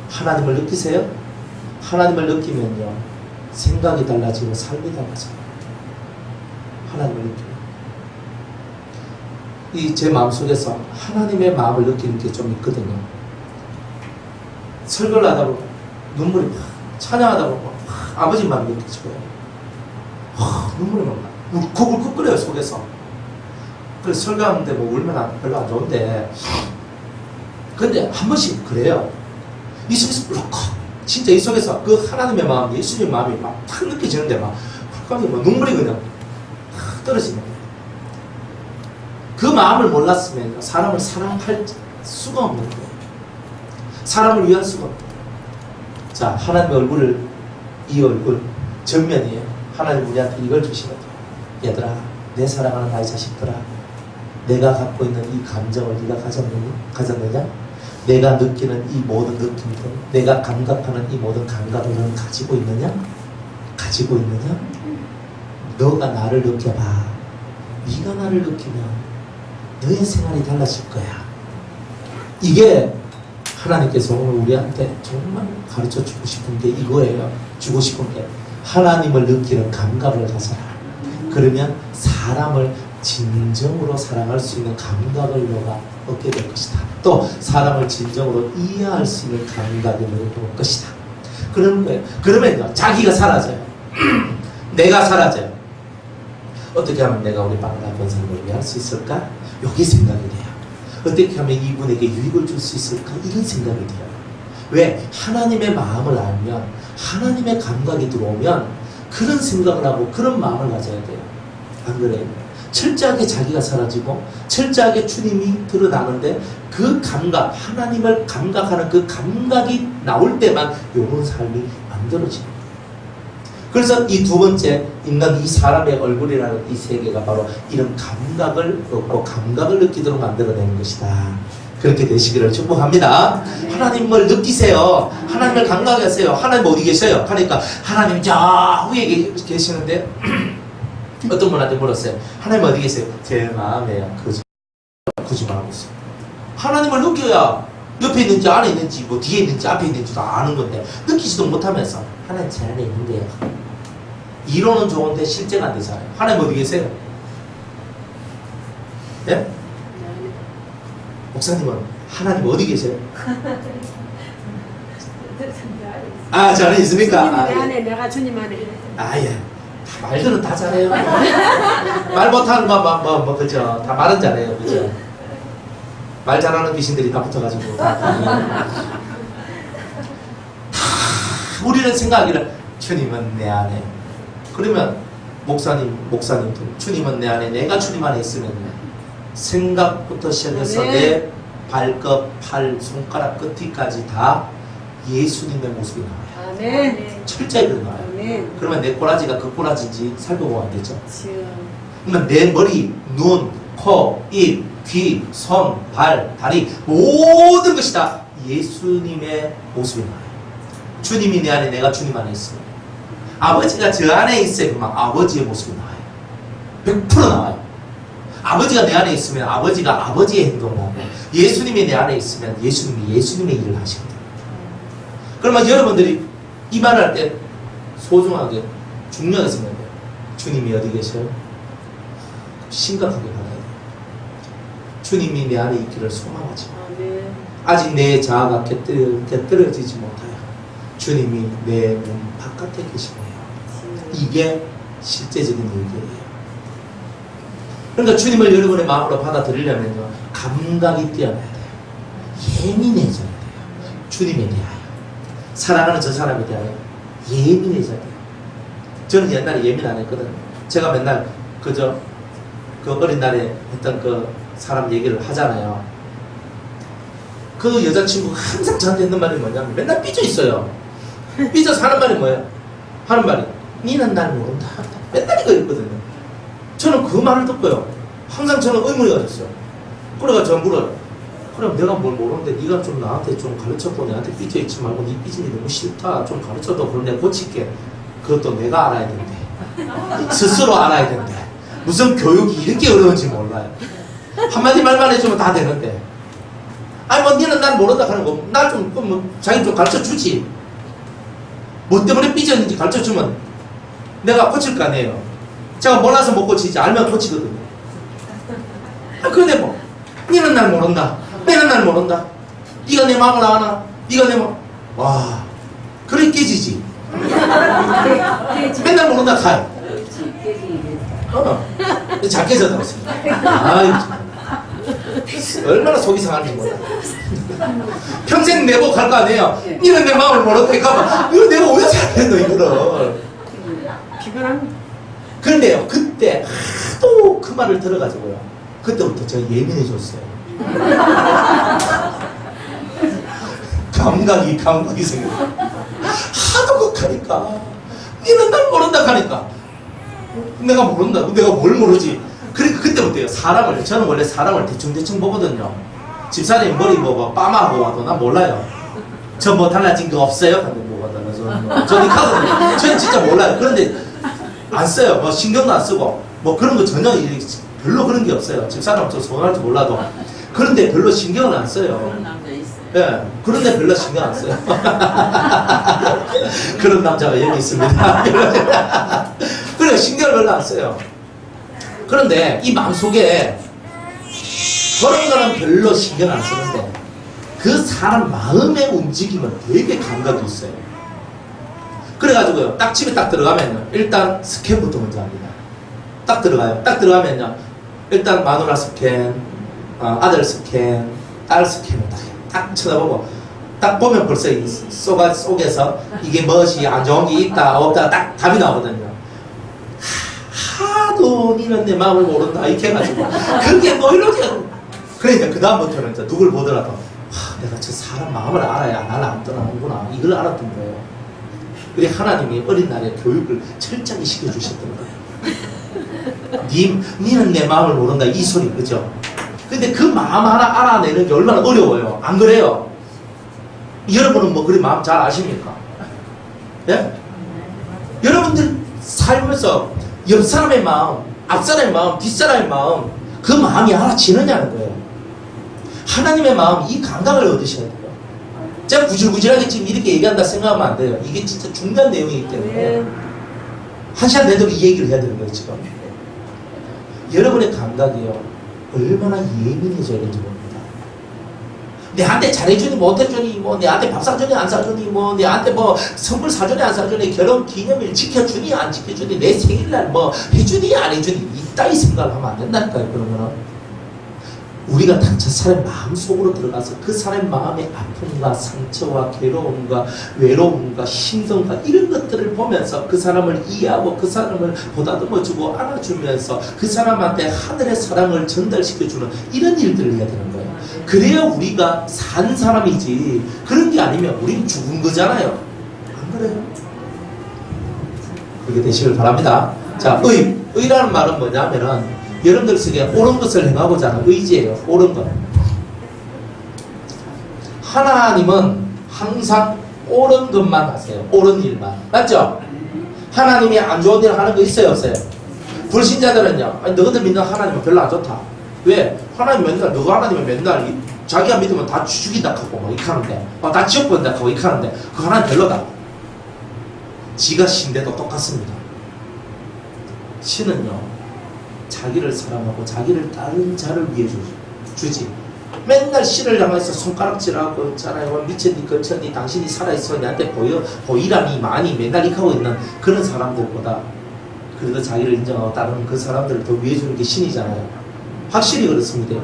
하나님을 느끼세요? 하나님을 느끼면요, 생각이 달라지고 삶이 달라져요. 하나님을 느끼면. 이 제 마음속에서 하나님의 마음을 느끼는 게 좀 있거든요. 설교를 하다 보면 눈물이 막, 찬양하다 보면 막 아버지 마음이 느껴져요. 눈물이 막 울컥울컥 끓여요, 속에서. 그래서 설교하는데 뭐 울면 별로 안 좋은데, 근데 한 번씩 그래요. 이 속에서 울컥, 진짜 이 속에서 그 하나님의 마음, 예수님의 마음이 막 탁 느껴지는데 막 눈물이 그냥 탁 떨어지는 거예요. 그 마음을 몰랐으면 사람을 사랑할 수가 없는 거예요. 사람을 위할 수가 없는 거예요. 자, 하나님의 얼굴을, 이 얼굴 전면이에요. 하나님 우리한테 이걸 주시거든요. 얘들아, 내 사랑하는 나의 자식들아, 내가 갖고 있는 이 감정을 네가 가졌느냐? 내가 느끼는 이 모든 느낌들, 내가 감각하는 이 모든 감각을 너는 가지고 있느냐? 가지고 있느냐? 너가 나를 느껴봐. 네가 나를 느끼면 너의 생활이 달라질 거야. 이게 하나님께서 오늘 우리한테 정말 가르쳐 주고 싶은 게 이거예요. 주고 싶은 게 하나님을 느끼는 감각을 가져라. 그러면 사람을 진정으로 사랑할 수 있는 감각을 너가 얻게 될 것이다. 또 사람을 진정으로 이해할 수 있는 감각을 너가 얻을 것이다. 그런 거예요. 그러면요, 자기가 사라져요. 내가 사라져요. 어떻게 하면 내가 우리 빵다 권사님을 위할 수 있을까? 여기 생각이 돼요. 어떻게 하면 이분에게 유익을 줄 수 있을까? 이런 생각이 돼요. 왜? 하나님의 마음을 알면, 하나님의 감각이 들어오면 그런 생각을 하고 그런 마음을 가져야 돼요. 안 그래요? 철저하게 자기가 사라지고 철저하게 주님이 드러나는데 그 감각, 하나님을 감각하는 그 감각이 나올 때만 이런 삶이 만들어집니다. 그래서 이 두 번째, 인간 이 사람의 얼굴이라는 이 세계가 바로 이런 감각을 얻고 감각을 느끼도록 만들어내는 것이다. 그렇게 되시기를 축복합니다. 하나님을 느끼세요. 하나님을 감각하세요. 하나님 어디 계셔요? 하니까 하나님 저 위에 계시는데 어떤 분한테 물었어요. 하나님 어디 계세요? 제 마음에요. 거짓말하고 있어요. 하나님을 느껴야 옆에 있는지 안에 있는지 뭐 뒤에 있는지 앞에 있는지 다 아는 건데 느끼지도 못하면서 하나님 제 안에 있는데요. 이론은 좋은데 실제가 안 되잖아요. 하나님 어디 계세요? 예? 목사님은 하나님 어디 계세요? 아, 저 안에 있습니까? 주님 내 아, 안에, 내가 주님 안에. 아, 예. 다 말들은 다 잘해요. 말 못하는 그죠? 다 말은 잘해요. 그죠? 말 잘하는 귀신들이 다 붙어가지고. 다 우리는 생각하기를 주님은 내 안에. 그러면 목사님도 주님은 내 안에, 내가 주님 안에 있으면 생각부터 시작해서 네. 내 발끝, 팔, 손가락 끝까지 다 예수님의 모습이 나와요. 아멘. 철저히 그려놔요. 아멘. 그러면 내 꼬라지가 그 꼬라지인지 살펴보면 안 되죠. 지금. 그러면 내 머리, 눈, 코, 입, 귀, 손, 발, 다리 모든 것이 다 예수님의 모습이 나와요. 주님이 내 안에, 내가 주님 안에 있어요. 아버지가 저 안에 있어요. 그러면 아버지의 모습이 나와요. 100% 나와요. 아버지가 내 안에 있으면 아버지가 아버지의 행동을 하고, 예수님이 내 안에 있으면 예수님이 예수님의 일을 하시거든요. 그러면 여러분들이 이 말을 할 때 소중하게 중요하게 생각해요. 주님이 어디 계셔요? 심각하게 받아야 돼요. 주님이 내 안에 있기를 소망하지 마. 아멘. 아직 내 자아가 곁들여지지 못하여 주님이 내 눈 바깥에 계시네요. 이게 실제적인 얘기예요. 그러니까 주님을 여러분의 마음으로 받아들이려면요, 감각이 뛰어나야 돼요. 예민해져야 돼요. 주님에 대하여, 사랑하는 저 사람에 대하여 예민해져야 돼요. 저는 옛날에 예민 안 했거든요. 제가 맨날 그 어린 날에 했던 그 사람 얘기를 하잖아요. 그 여자친구가 항상 저한테 했는 말이 뭐냐면 맨날 삐져 있어요. 삐져서 하는 말이 뭐예요? 하는 말이 니는 날 모른다. 맨날 이거였거든요. 저는 그 말을 듣고요, 항상 저는 의문이 가졌어요. 그래가 저 물어요. 그럼 내가 뭘 모르는데 네가 좀 나한테 좀 가르쳐도, 내한테 삐져있지 말고 네 삐짐이 너무 싫다, 좀 가르쳐도 그럼 내가 고칠게. 그것도 내가 알아야 된대. 스스로 알아야 된대. 무슨 교육이 이렇게 어려운지 몰라요. 한마디 말만 해주면 다 되는데, 아니 뭐 니는 날 모른다 하는 거, 날 좀 뭐 자기 좀 가르쳐주지. 뭐 때문에 삐졌는지 가르쳐주면 내가 고칠 거 아니에요. 제가 몰라서 못 고치지, 알면 고치거든요. 아, 그런데 뭐 니는 날 모른다, 내는 날 모른다, 네가 내 마음을 아나, 네가 내 마음, 와 그래 깨지지. 맨날 모른다 카이. 잘 깨져들었습니다. 아이, 얼마나 속이 상한지 몰라. 평생 내복할 거 아니에요. 니는 내 마음을 모른다니까. 이거 내가 왜 잘했노 이거를. 피곤합니다. 그런데요, 그때 하도 그 말을 들어가지고요, 그때부터 제가 예민해졌어요. 감각이 생겨. 하도 극하니까 니는 날 모른다 하니까 내가 모른다, 내가 뭘 모르지. 그러니까 그때부터요, 저는 원래 사람을 대충 보거든요. 집사님 머리 뭐 빠마하고 와도 난 몰라요. 저 뭐 달라진 거 없어요? 하는 거거든요. 저는 하거든요. 저는 진짜 몰라요. 그런데 안 써요. 뭐 신경도 안 쓰고 뭐 그런 거 전혀 별로 그런 게 없어요. 집사람 좀 서운할지 몰라도. 그런데 별로 신경을 안 써요. 그런 남자 있어요. 예, 그런데 별로 신경 안 써요. 그런 남자가 여기 있습니다. 그래, 신경을 별로 안 써요. 그런데 이 마음속에 그런 거는 별로 신경 안 쓰는데 그 사람 마음의 움직임은 되게 감각이 있어요. 그래가지고요, 딱 집에 딱 들어가면요, 일단 스캔부터 먼저 합니다. 딱 들어가요. 딱 들어가면요, 일단 마누라 스캔, 아들 스캔, 딸 스캔을 딱 쳐다보고, 딱 보면 벌써 이 속에서 이게 무엇이 안 좋은 게 있다 없다 딱 답이 나오거든요. 하도 니는 내 마음을 모른다 이렇게 해가지고 그게 뭐 이렇게. 그러니까 그 다음부터는 이제 누굴 보더라도 내가 저 사람 마음을 알아야 나를 안 떠나는구나, 이걸 알았던 거예요. 그래 하나님이 어린 날에 교육을 철저히 시켜주셨던 거예요. 니는 내 마음을 모른다 이 소리, 그죠? 근데 그 마음 하나 알아내는 게 얼마나 어려워요. 안 그래요? 여러분은 뭐 그리 마음 잘 아십니까? 예? 여러분들 살면서 옆 사람의 마음, 앞 사람의 마음, 뒷 사람의 마음, 그 마음이 알아지느냐는 거예요. 하나님의 마음, 이 감각을 얻으셔야 돼요. 제가 구질구질하게 지금 이렇게 얘기한다 생각하면 안 돼요. 이게 진짜 중요한 내용이기 때문에 한 시간 내도록 이 얘기를 해야 되는 거예요 지금. 여러분의 감각이요, 얼마나 예민해져야 되는지 봅니다. 내한테 잘해주니 못해주니, 뭐 내한테 밥 사주니 안 사주니, 뭐 내한테 뭐 선물 사주니 안 사주니, 결혼 기념일 지켜주니 안 지켜주니, 내 생일날 뭐 해주니 안 해주니, 이따위 생각을 하면 안 된다니까요. 그러면 우리가 저 사람 마음속으로 들어가서 그 사람 마음의 아픔과 상처와 괴로움과 외로움과 힘듦과 이런 것들을 보면서 그 사람을 이해하고 그 사람을 보다듬어주고 안아주면서 그 사람한테 하늘의 사랑을 전달시켜주는 이런 일들을 해야 되는 거예요. 그래야 우리가 산 사람이지, 그런 게 아니면 우린 죽은 거잖아요. 안 그래요? 그렇게 되시길 바랍니다. 자, 의라는 말은 뭐냐면은 여러분들 속에 옳은 것을 행하고자 하는 의지예요. 옳은 것. 하나님은 항상 옳은 것만 하세요. 옳은 일만. 맞죠? 하나님이 안 좋은 일 하는 거 있어요, 없어요? 불신자들은요, 아니, 너희들 믿는 하나님은 별로 안 좋다. 왜? 하나님 맨날, 너가 하나님은 맨날 자기가 믿으면 다 죽인다 하고 뭐 이렇게 하는데, 다 지옥 본다 하고 이렇게 하는데, 그 하나님 별로다. 지가 신데도 똑같습니다. 신은요, 자기를 사랑하고 자기를 다른 자를 위해 주지. 맨날 신을 향해서 손가락질하고 있잖아요. 미쳤니 걸쳤니 당신이 살아있어 내한테 보이람이 많이 맨날 이렇게 하고 있는 그런 사람들보다 그래도 자기를 인정하고 따르는 그 사람들을 더 위해 주는 게 신이잖아요. 확실히 그렇습니다.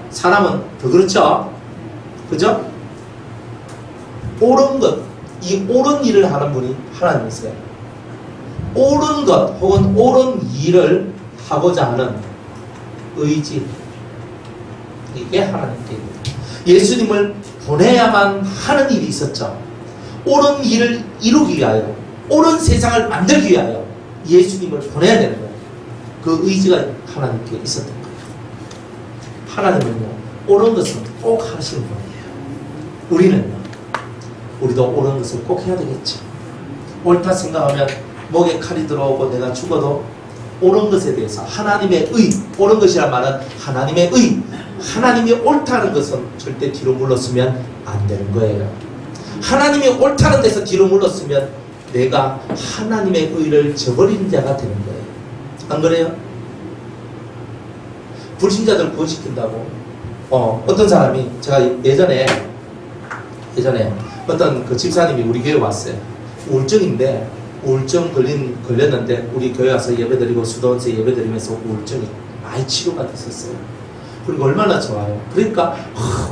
사람은 더 그렇죠? 그죠? 옳은 것, 이 옳은 일을 하는 분이 하나님이세요. 옳은 것 혹은 옳은 일을 하고자 하는 의지, 이게 하나님께 있습니다. 예수님을 보내야만 하는 일이 있었죠. 옳은 일을 이루기 위하여, 옳은 세상을 만들기 위하여 예수님을 보내야 되는 거예요. 그 의지가 하나님께 있었던 거예요. 하나님은요, 옳은 것은 꼭 하시는 분이에요. 우리는요, 우리도 옳은 것을 꼭 해야 되겠죠. 옳다 생각하면 목에 칼이 들어오고 내가 죽어도 옳은 것에 대해서 하나님의 의, 옳은 것이란 말은 하나님의 의, 하나님이 옳다는 것은 절대 뒤로 물러서면 안 되는 거예요. 하나님이 옳다는 데서 뒤로 물러서면 내가 하나님의 의를 저버리는 자가 되는 거예요. 안 그래요? 불신자들 구원시킨다고 어떤 사람이, 제가 예전에 어떤 그 집사님이 우리 교회 왔어요. 우울증인데 우울증 걸렸는데 우리 교회 와서 예배드리고 수도원서 예배드리면서 우울증이 많이 치료받았었어요. 그리고 얼마나 좋아요. 그러니까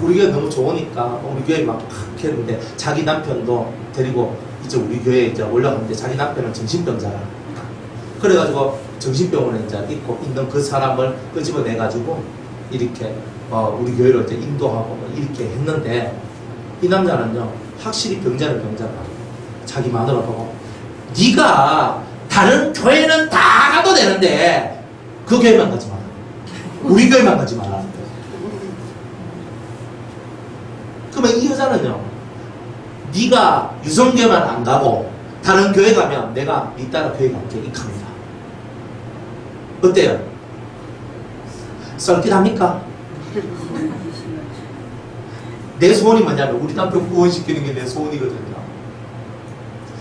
우리 교회 너무 좋으니까 우리 교회 막 했는데 자기 남편도 데리고 이제 우리 교회에 이제 올라갔는데 자기 남편은 정신병자라. 그래가지고 정신병원에 이제 있는 그 사람을 끄집어내가지고 이렇게 우리 교회로 이제 인도하고 이렇게 했는데 이 남자는요 확실히 병자는 병자라. 자기 마누라 보고 네가 다른 교회는 다 가도 되는데 그 교회만 가지 마라. 우리 교회만 가지 마라. 그러면 이 여자는요 네가 유성교회만 안 가고 다른 교회 가면 내가 네 따라 교회 갈게 이겁니다. 어때요? 썰깃합니까? 내 소원이 뭐냐면 우리 남편 구원시키는 게 내 소원이거든요.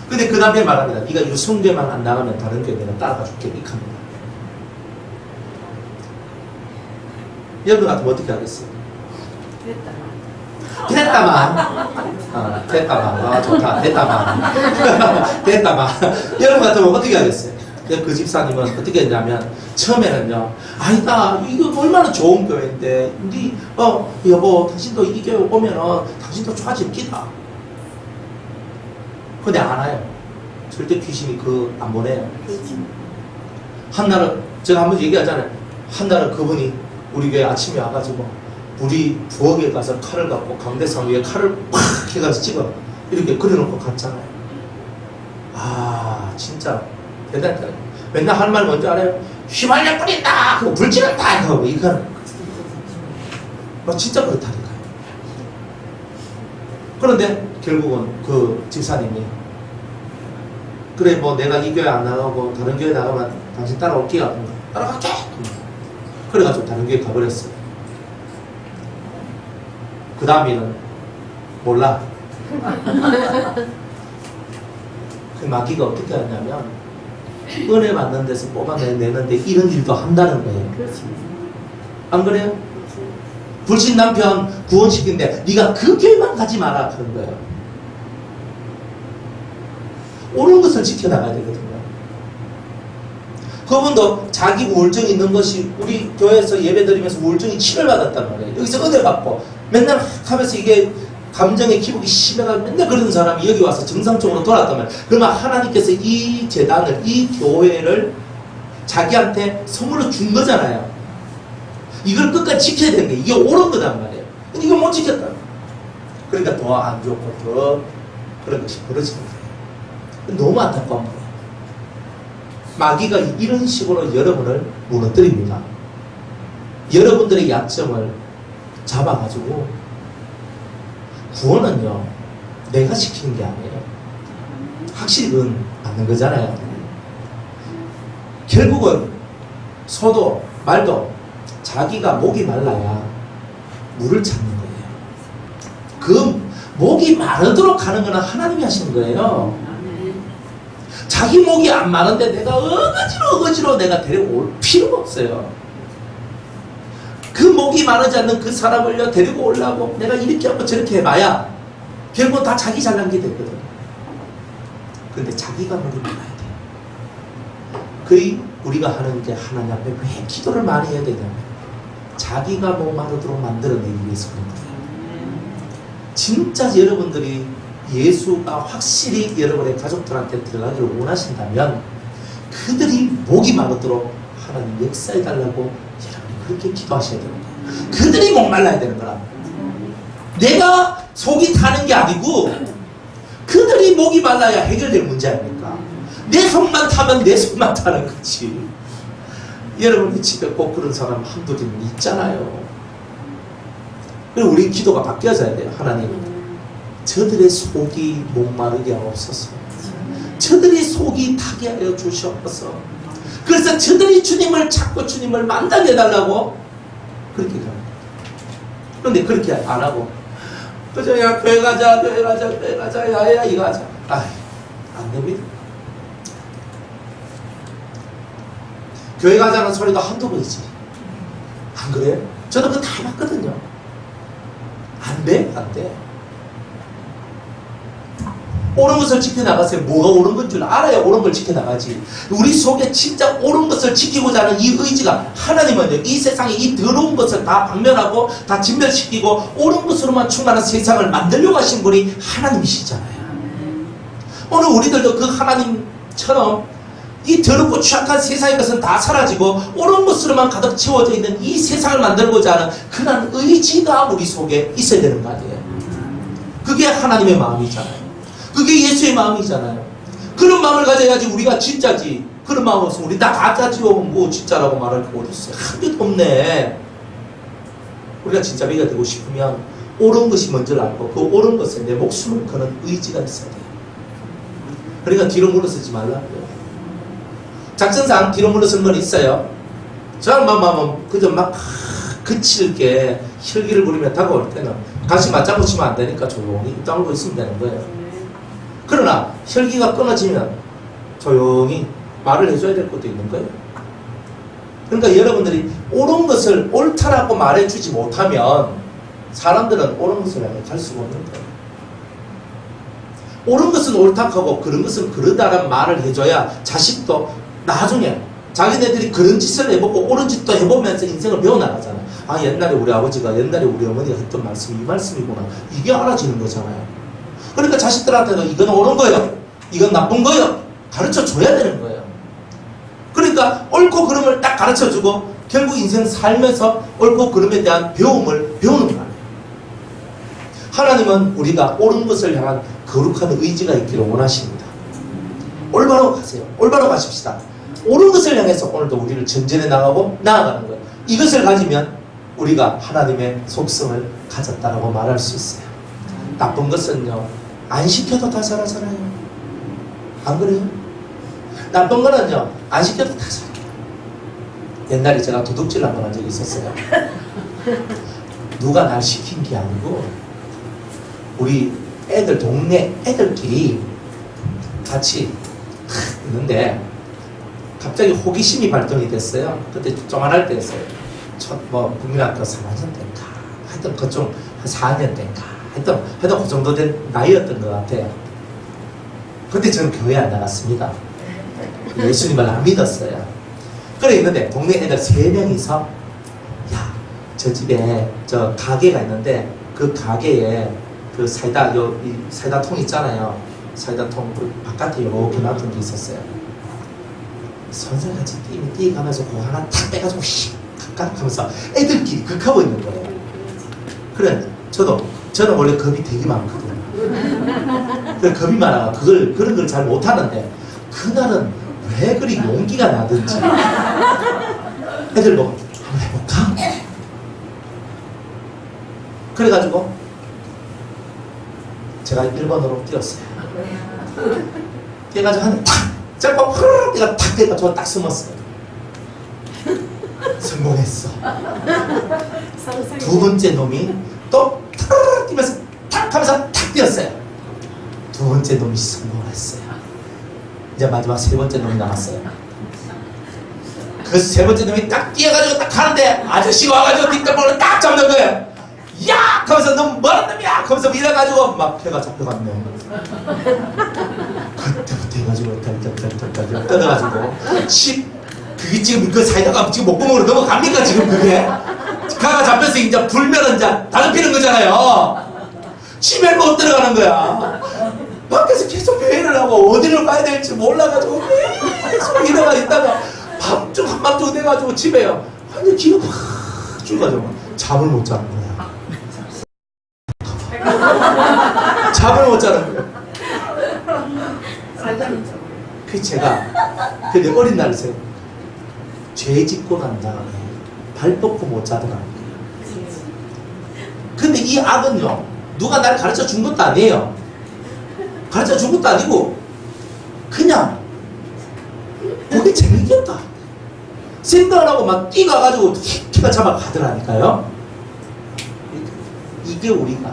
근데 그 남편이 말합니다. 네가 유성교회만 안 나가면 다른 교회 내가 따라가 줄게 이겁니다. 여러분 같으면 어떻게 하겠어요? 됐다만. 됐다만. 좋다. 됐다만. 됐다만. 여러분 같으면 어떻게 하겠어요? 그 집사님은 어떻게 했냐면, 처음에는요, 아니다, 이거 얼마나 좋은 교회인데, 여보, 당신도 이 교회 오면은, 당신도 좋아질 기다. 근데 안 와요. 절대 귀신이 안 보내요. 한날은, 제가 한번 얘기하잖아요. 한날은 그분이 우리 교회 아침에 와가지고, 우리 부엌에 가서 칼을 갖고 강대상 위에 칼을 팍 해가지고 찍어 이렇게 그려놓고 갔잖아요. 아 진짜 대단하다. 맨날 하는 말 뭔지 알아요? 휘말려 뿌린다 그거 불지른다 하고 이거는 진짜 그렇다니까요. 그런데 결국은 그 집사님이 그래 뭐 내가 이 교회 안 나가고 다른 교회 나가면 당신 따라올게 하던가 따라갈게 그래가지고 다른 교회 가버렸어요. 그 다음에는 몰라. 그 마귀가 어떻게 하냐면 은혜 받는 데서 뽑아내는데 이런 일도 한다는 거예요. 안 그래요? 불신 남편 구원시키는데 네가 그 교회만 가지 마라 그런 거예요. 옳은 것을 지켜나가야 되거든요. 그분도 자기 우울증이 있는 것이 우리 교회에서 예배드리면서 우울증이 치료를 받았단 말이에요. 여기서 은혜 받고 맨날 하면서 이게 감정의 기복이 심해가지고 맨날 그런 사람이 여기 와서 정상적으로 돌아왔단 말이에요. 그러면 하나님께서 이 재단을, 이 교회를 자기한테 선물로 준 거잖아요. 이걸 끝까지 지켜야 되는 게 이게 옳은 거단 말이에요. 근데 이걸 못 지켰다. 그러니까 더 안 좋고 더 그런 것이 벌어지는 거예요. 너무 안타까운 거예요. 마귀가 이런 식으로 여러분을 무너뜨립니다. 여러분들의 약점을 잡아가지고 구원은요 내가 시키는 게 아니에요. 확실히 그건 맞는 거잖아요. 결국은 소도 말도 자기가 목이 말라야 물을 찾는 거예요. 그 목이 마르도록 하는 거는 하나님이 하시는 거예요. 자기 목이 안 마른데 내가 어거지로 내가 데리고 올 필요가 없어요. 그 목이 마르지 않는 그 사람을 데리고 오려고 내가 이렇게 하고 저렇게 해봐야 결국 다 자기 잘난 게 되거든. 근데 자기가 목이 말라야 돼. 거의 우리가 하는 게 하나님 앞에 왜 기도를 많이 해야 되냐면 자기가 목마르도록 만들어내기 위해서입니다. 진짜 여러분들이 예수가 확실히 여러분의 가족들한테 들어가기를 원하신다면 그들이 목이 마르도록 하나님 역사해달라고 여러분이 그렇게 기도하셔야 됩니다. 그들이 목말라야 되는 거라. 내가 속이 타는 게 아니고 그들이 목이 말라야 해결될 문제 아닙니까? 내 속만 타면 내 속만 타는 거지. 여러분이 집에 꼭 그런 사람 한둘이는 있잖아요. 그리고 우리 기도가 바뀌어져야 돼요. 하나님, 저들의 속이 목마르게 하옵소서. 저들이 속이 타게 하여 주시옵소서. 그래서 저들이 주님을 찾고 주님을 만나게 해달라고 그렇게 합니다. 그런데 그렇게 안 하고 그저 야 교회 가자 교회 가자 교회 가자 야야 이거 하자. 안 됩니다. 교회 가자는 소리가 한두 번이지. 안 그래요? 저도 그거 다 해봤거든요. 안 돼? 안 돼. 옳은 것을 지켜나가세요. 뭐가 옳은 건 줄 알아야 옳은 걸 지켜나가지. 우리 속에 진짜 옳은 것을 지키고자 하는 이 의지가 하나님은요, 이 세상에 이 더러운 것을 다 박멸하고 다 진멸시키고 옳은 것으로만 충만한 세상을 만들려고 하신 분이 하나님이시잖아요. 오늘 우리들도 그 하나님처럼 이 더럽고 취약한 세상의 것은 다 사라지고 옳은 것으로만 가득 채워져 있는 이 세상을 만들고자 하는 그런 의지가 우리 속에 있어야 되는 거 아니에요. 그게 하나님의 마음이잖아요. 그게 예수의 마음이잖아요. 그런 마음을 가져야지 우리가 진짜지. 그런 마음 없으면 우리 다 가짜지요. 뭐 진짜라고 말할 거 어디 있어요. 한 개도 없네. 우리가 진짜 믿어 되고 싶으면 옳은 것이 먼저 알고 그 옳은 것에 내 목숨을 거는 의지가 있어야 돼요. 그러니까 뒤로 물러서지 말라고요. 작전상 뒤로 물러서는 건 있어요. 저만 그저 막 그칠게 혈기를 부리며 다가올 때는 같이 맞장구 치면 안 되니까 조용히 다물고 있으면 되는 거예요. 그러나 혈기가 끊어지면 조용히 말을 해줘야 될 것도 있는 거예요. 그러니까 여러분들이 옳은 것을 옳다라고 말해주지 못하면 사람들은 옳은 것을 향해 갈 수가 없는 거예요. 옳은 것은 옳다하고 그런 것은 그러다라는 말을 해줘야 자식도 나중에 자기네들이 그런 짓을 해보고 옳은 짓도 해보면서 인생을 배워나가잖아. 옛날에 우리 아버지가 옛날에 우리 어머니가 했던 말씀이 이 말씀이구나. 이게 알아지는 거잖아요. 그러니까 자식들한테도 이건 옳은 거예요. 이건 나쁜 거예요. 가르쳐 줘야 되는 거예요. 그러니까 옳고 그름을 딱 가르쳐 주고 결국 인생 살면서 옳고 그름에 대한 배움을 배우는 거예요. 하나님은 우리가 옳은 것을 향한 거룩한 의지가 있기를 원하십니다. 올바로 가세요. 올바로 가십시다. 옳은 것을 향해서 오늘도 우리를 전진해 나가고 나아가는 거예요. 이것을 가지면 우리가 하나님의 속성을 가졌다라고 말할 수 있어요. 나쁜 것은요, 안 시켜도 다 살아잖아요. 안 그래요? 나쁜 거는요, 안 시켜도 다 살아요. 옛날에 제가 도둑질 한번 한 적이 있었어요. 누가 날 시킨 게 아니고 우리 애들, 동네 애들끼리 같이 있는데 갑자기 호기심이 발동이 됐어요. 그때 쪼만할 때였어요. 국민학교 3학년 때인가 하여튼 그쪽 한 4학년 때인가 하여튼 그 정도 된 나이였던 것 같아요. 그때 저는 교회 안 나갔습니다. 예수님을 안 믿었어요. 그래 있는데 동네 애들 3명이서 저 집에 저 가게가 있는데 그 가게에 그 사이다 통 있잖아요. 사이다 통 그 바깥에 이렇게 놔둔 게 있었어요. 선생같이 뛰어가면서 그거 하나 탁 빼가지고 탁 하면서 애들끼리 극하고 있는 거예요. 그래 저는 원래 겁이 되게 많거든요. 그래 겁이 많아. 그런 걸 잘 못하는데 그날은 왜 그리 용기가 나든지 애들 보고 한번 해볼까? 그래가지고 제가 1번으로 뛰었어요. 뛰어가지고 한 탁! 짧고 흐르륵 뛰가 탁 뛰어가지고 딱 숨었어요. 성공했어. 두 번째 놈이 또 탁 뛰면서 탁 하면서 탁 뛰었어요. 두 번째 놈이 성공했어요. 이제 마지막 세 번째 놈이 남았어요. 그 세 번째 놈이 딱 뛰어가지고 딱 하는데 아저씨가 와가지고 뒷덜목을 딱 잡는 거예요. 야! 하면서 너 뭐하는 놈이야! 하면서 밀어가지고 막 폐가 잡혀갔네. 그때부터 해가지고 덜덜덜덜 떨어가지고 그게 지금 그 사이다가 지금 목구멍으로 넘어갑니까 지금 그게? 가가 잡혀서 이제 불면은 이제 다른 피는 거잖아요. 집에 못 들어가는 거야. 밖에서 계속 회의를 하고 어디를 가야 될지 몰라가지고 계속 이러가 있다가 밤중 한밤중 돼가지고 집에요. 완전 기가 확 죽어가지고 잠을 못 자는 거야. 잠을 못 자는 거야. 그 제가 근데 어린 날에서 죄 짓고 난 다음에 발 뻗고 못 자더라고요. 근데 이 악은요 누가 날 가르쳐 준 것도 아니에요. 가르쳐 준 것도 아니고 그냥 그게 재밌겠다 생각을 하고 막 뛰어가가지고 키가 잡아가더라니까요. 이게 우리가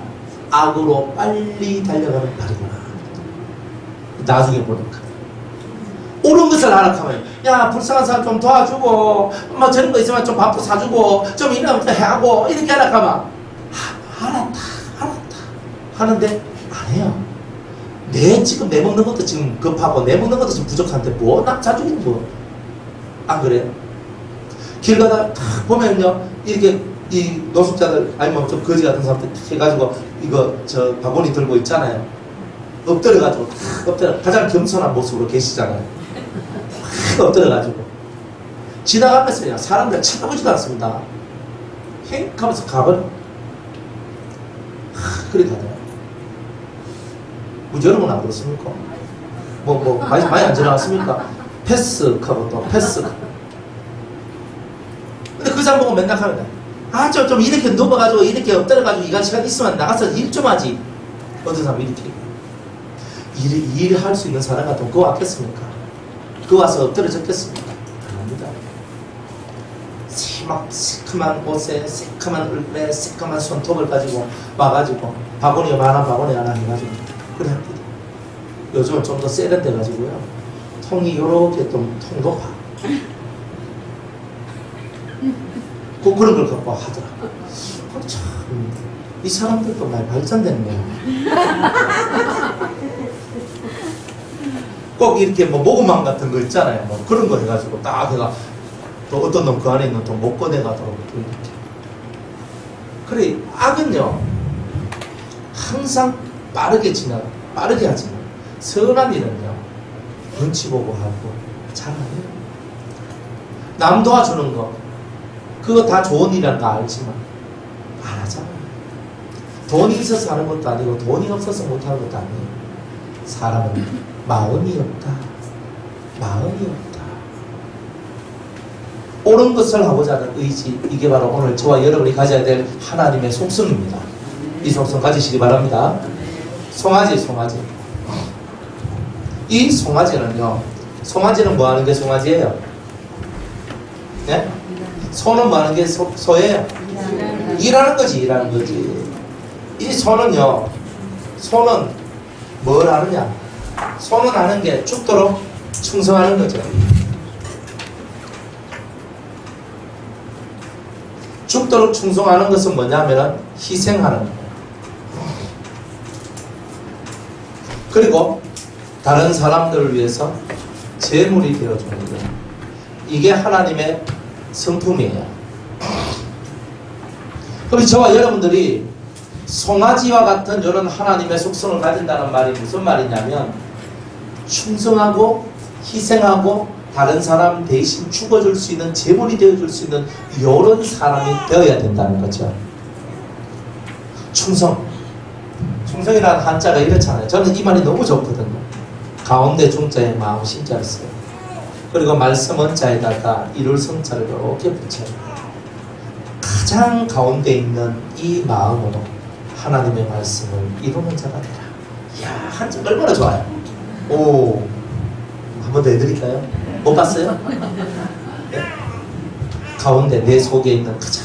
악으로 빨리 달려가는 발이구나. 나중에 보니까 옳은 것을 하락하면 야 불쌍한 사람 좀 도와주고 뭐 저런 거 있으면 좀 밥도 사주고 좀 이러면 해하고 이렇게 하락하면 알았다 하는데 안 해요. 지금 내 먹는 것도 지금 급하고 내 먹는 것도 지금 부족한데 뭐 나 자주는 뭐 안 그래요? 길 가다가 탁 보면요 이렇게 이 노숙자들 아니면 좀 거지 같은 사람들 해가지고 이거 저 바구니 들고 있잖아요. 엎드려가지고 가장 겸손한 모습으로 계시잖아요. 엎드려가지고 지나가면서요 사람들 쳐다보지도 않습니다. 행 하면서 가버려. 그렇게 하잖아요. 뭐 여러분 안 그렇습니까? 많이 안 지나갔습니까? 패스하고 또 패스. 근데 그 사람 보고 맨날 합니다. 좀 이렇게 누워가지고 이렇게 엎드려가지고 이간 시간 있으면 나가서 일 좀 하지. 어떤 사람 이렇게 일할 수 있는 사람 같으면 그거 왔겠습니까? 그거 와서 엎드려 졌겠습니까? 안 합니다. 막 새카만 옷에 새카만 얼굴에 새카만 손톱을 가지고 와가지고 바구니 만한 바구니 하나 해가지고 그래 합니다. 요즘은 좀 더 세련돼 가지고요 통이 요렇게 좀 통도 봐. 그런 걸 갖고 하더라고요. 참, 이 사람들도 많이 발전됐네요. 꼭 이렇게 뭐 모금망 같은 거 있잖아요. 뭐 그런 거 해가지고 딱 해가 또 어떤 놈 그 안에 있는 돈 못 꺼내가도록 또 이렇게. 그래 악은요 항상 빠르게 하지만 선한 일은요 눈치 보고 하고 잘 안 해요. 남 도와주는 거 그거 다 좋은 일이라는 거 알지만 안 하잖아요. 돈이 있어서 하는 것도 아니고 돈이 없어서 못하는 것도 아니에요. 사람은 마음이 없다. 옳은 것을 하고자 하는 의지, 이게 바로 오늘 저와 여러분이 가져야 될 하나님의 속성입니다. 이 속성 가지시기 바랍니다. 송아지. 이 송아지는요, 송아지는 뭐 하는 게 송아지예요? 네? 소는 뭐 하는 게 소예요? 일하는 거지. 이 소는 뭘 하느냐? 소는 하는 게 죽도록 충성하는 거죠. 죽도록 충성하는 것은 뭐냐면 희생하는 거예요. 그리고 다른 사람들을 위해서 제물이 되어주는 거예요. 이게 하나님의 성품이에요. 그럼 저와 여러분들이 송아지와 같은 이런 하나님의 속성을 가진다는 말이 무슨 말이냐면 충성하고 희생하고 다른 사람 대신 죽어줄 수 있는 제물이 되어줄 수 있는 이런 사람이 되어야 된다는 거죠. 충성이라는 한자가 이렇잖아요. 저는 이 말이 너무 좋거든요. 가운데 중자에 마음 신자를 써요. 그리고 말씀은 자에다가 이룰 성자를 이렇게 붙여요. 가장 가운데 있는 이 마음으로 하나님의 말씀을 이루는 자가 되라. 이야, 한자 얼마나 좋아요. 오, 한번 더 해드릴까요? 못 봤어요? 네. 가운데 내 속에 있는 가장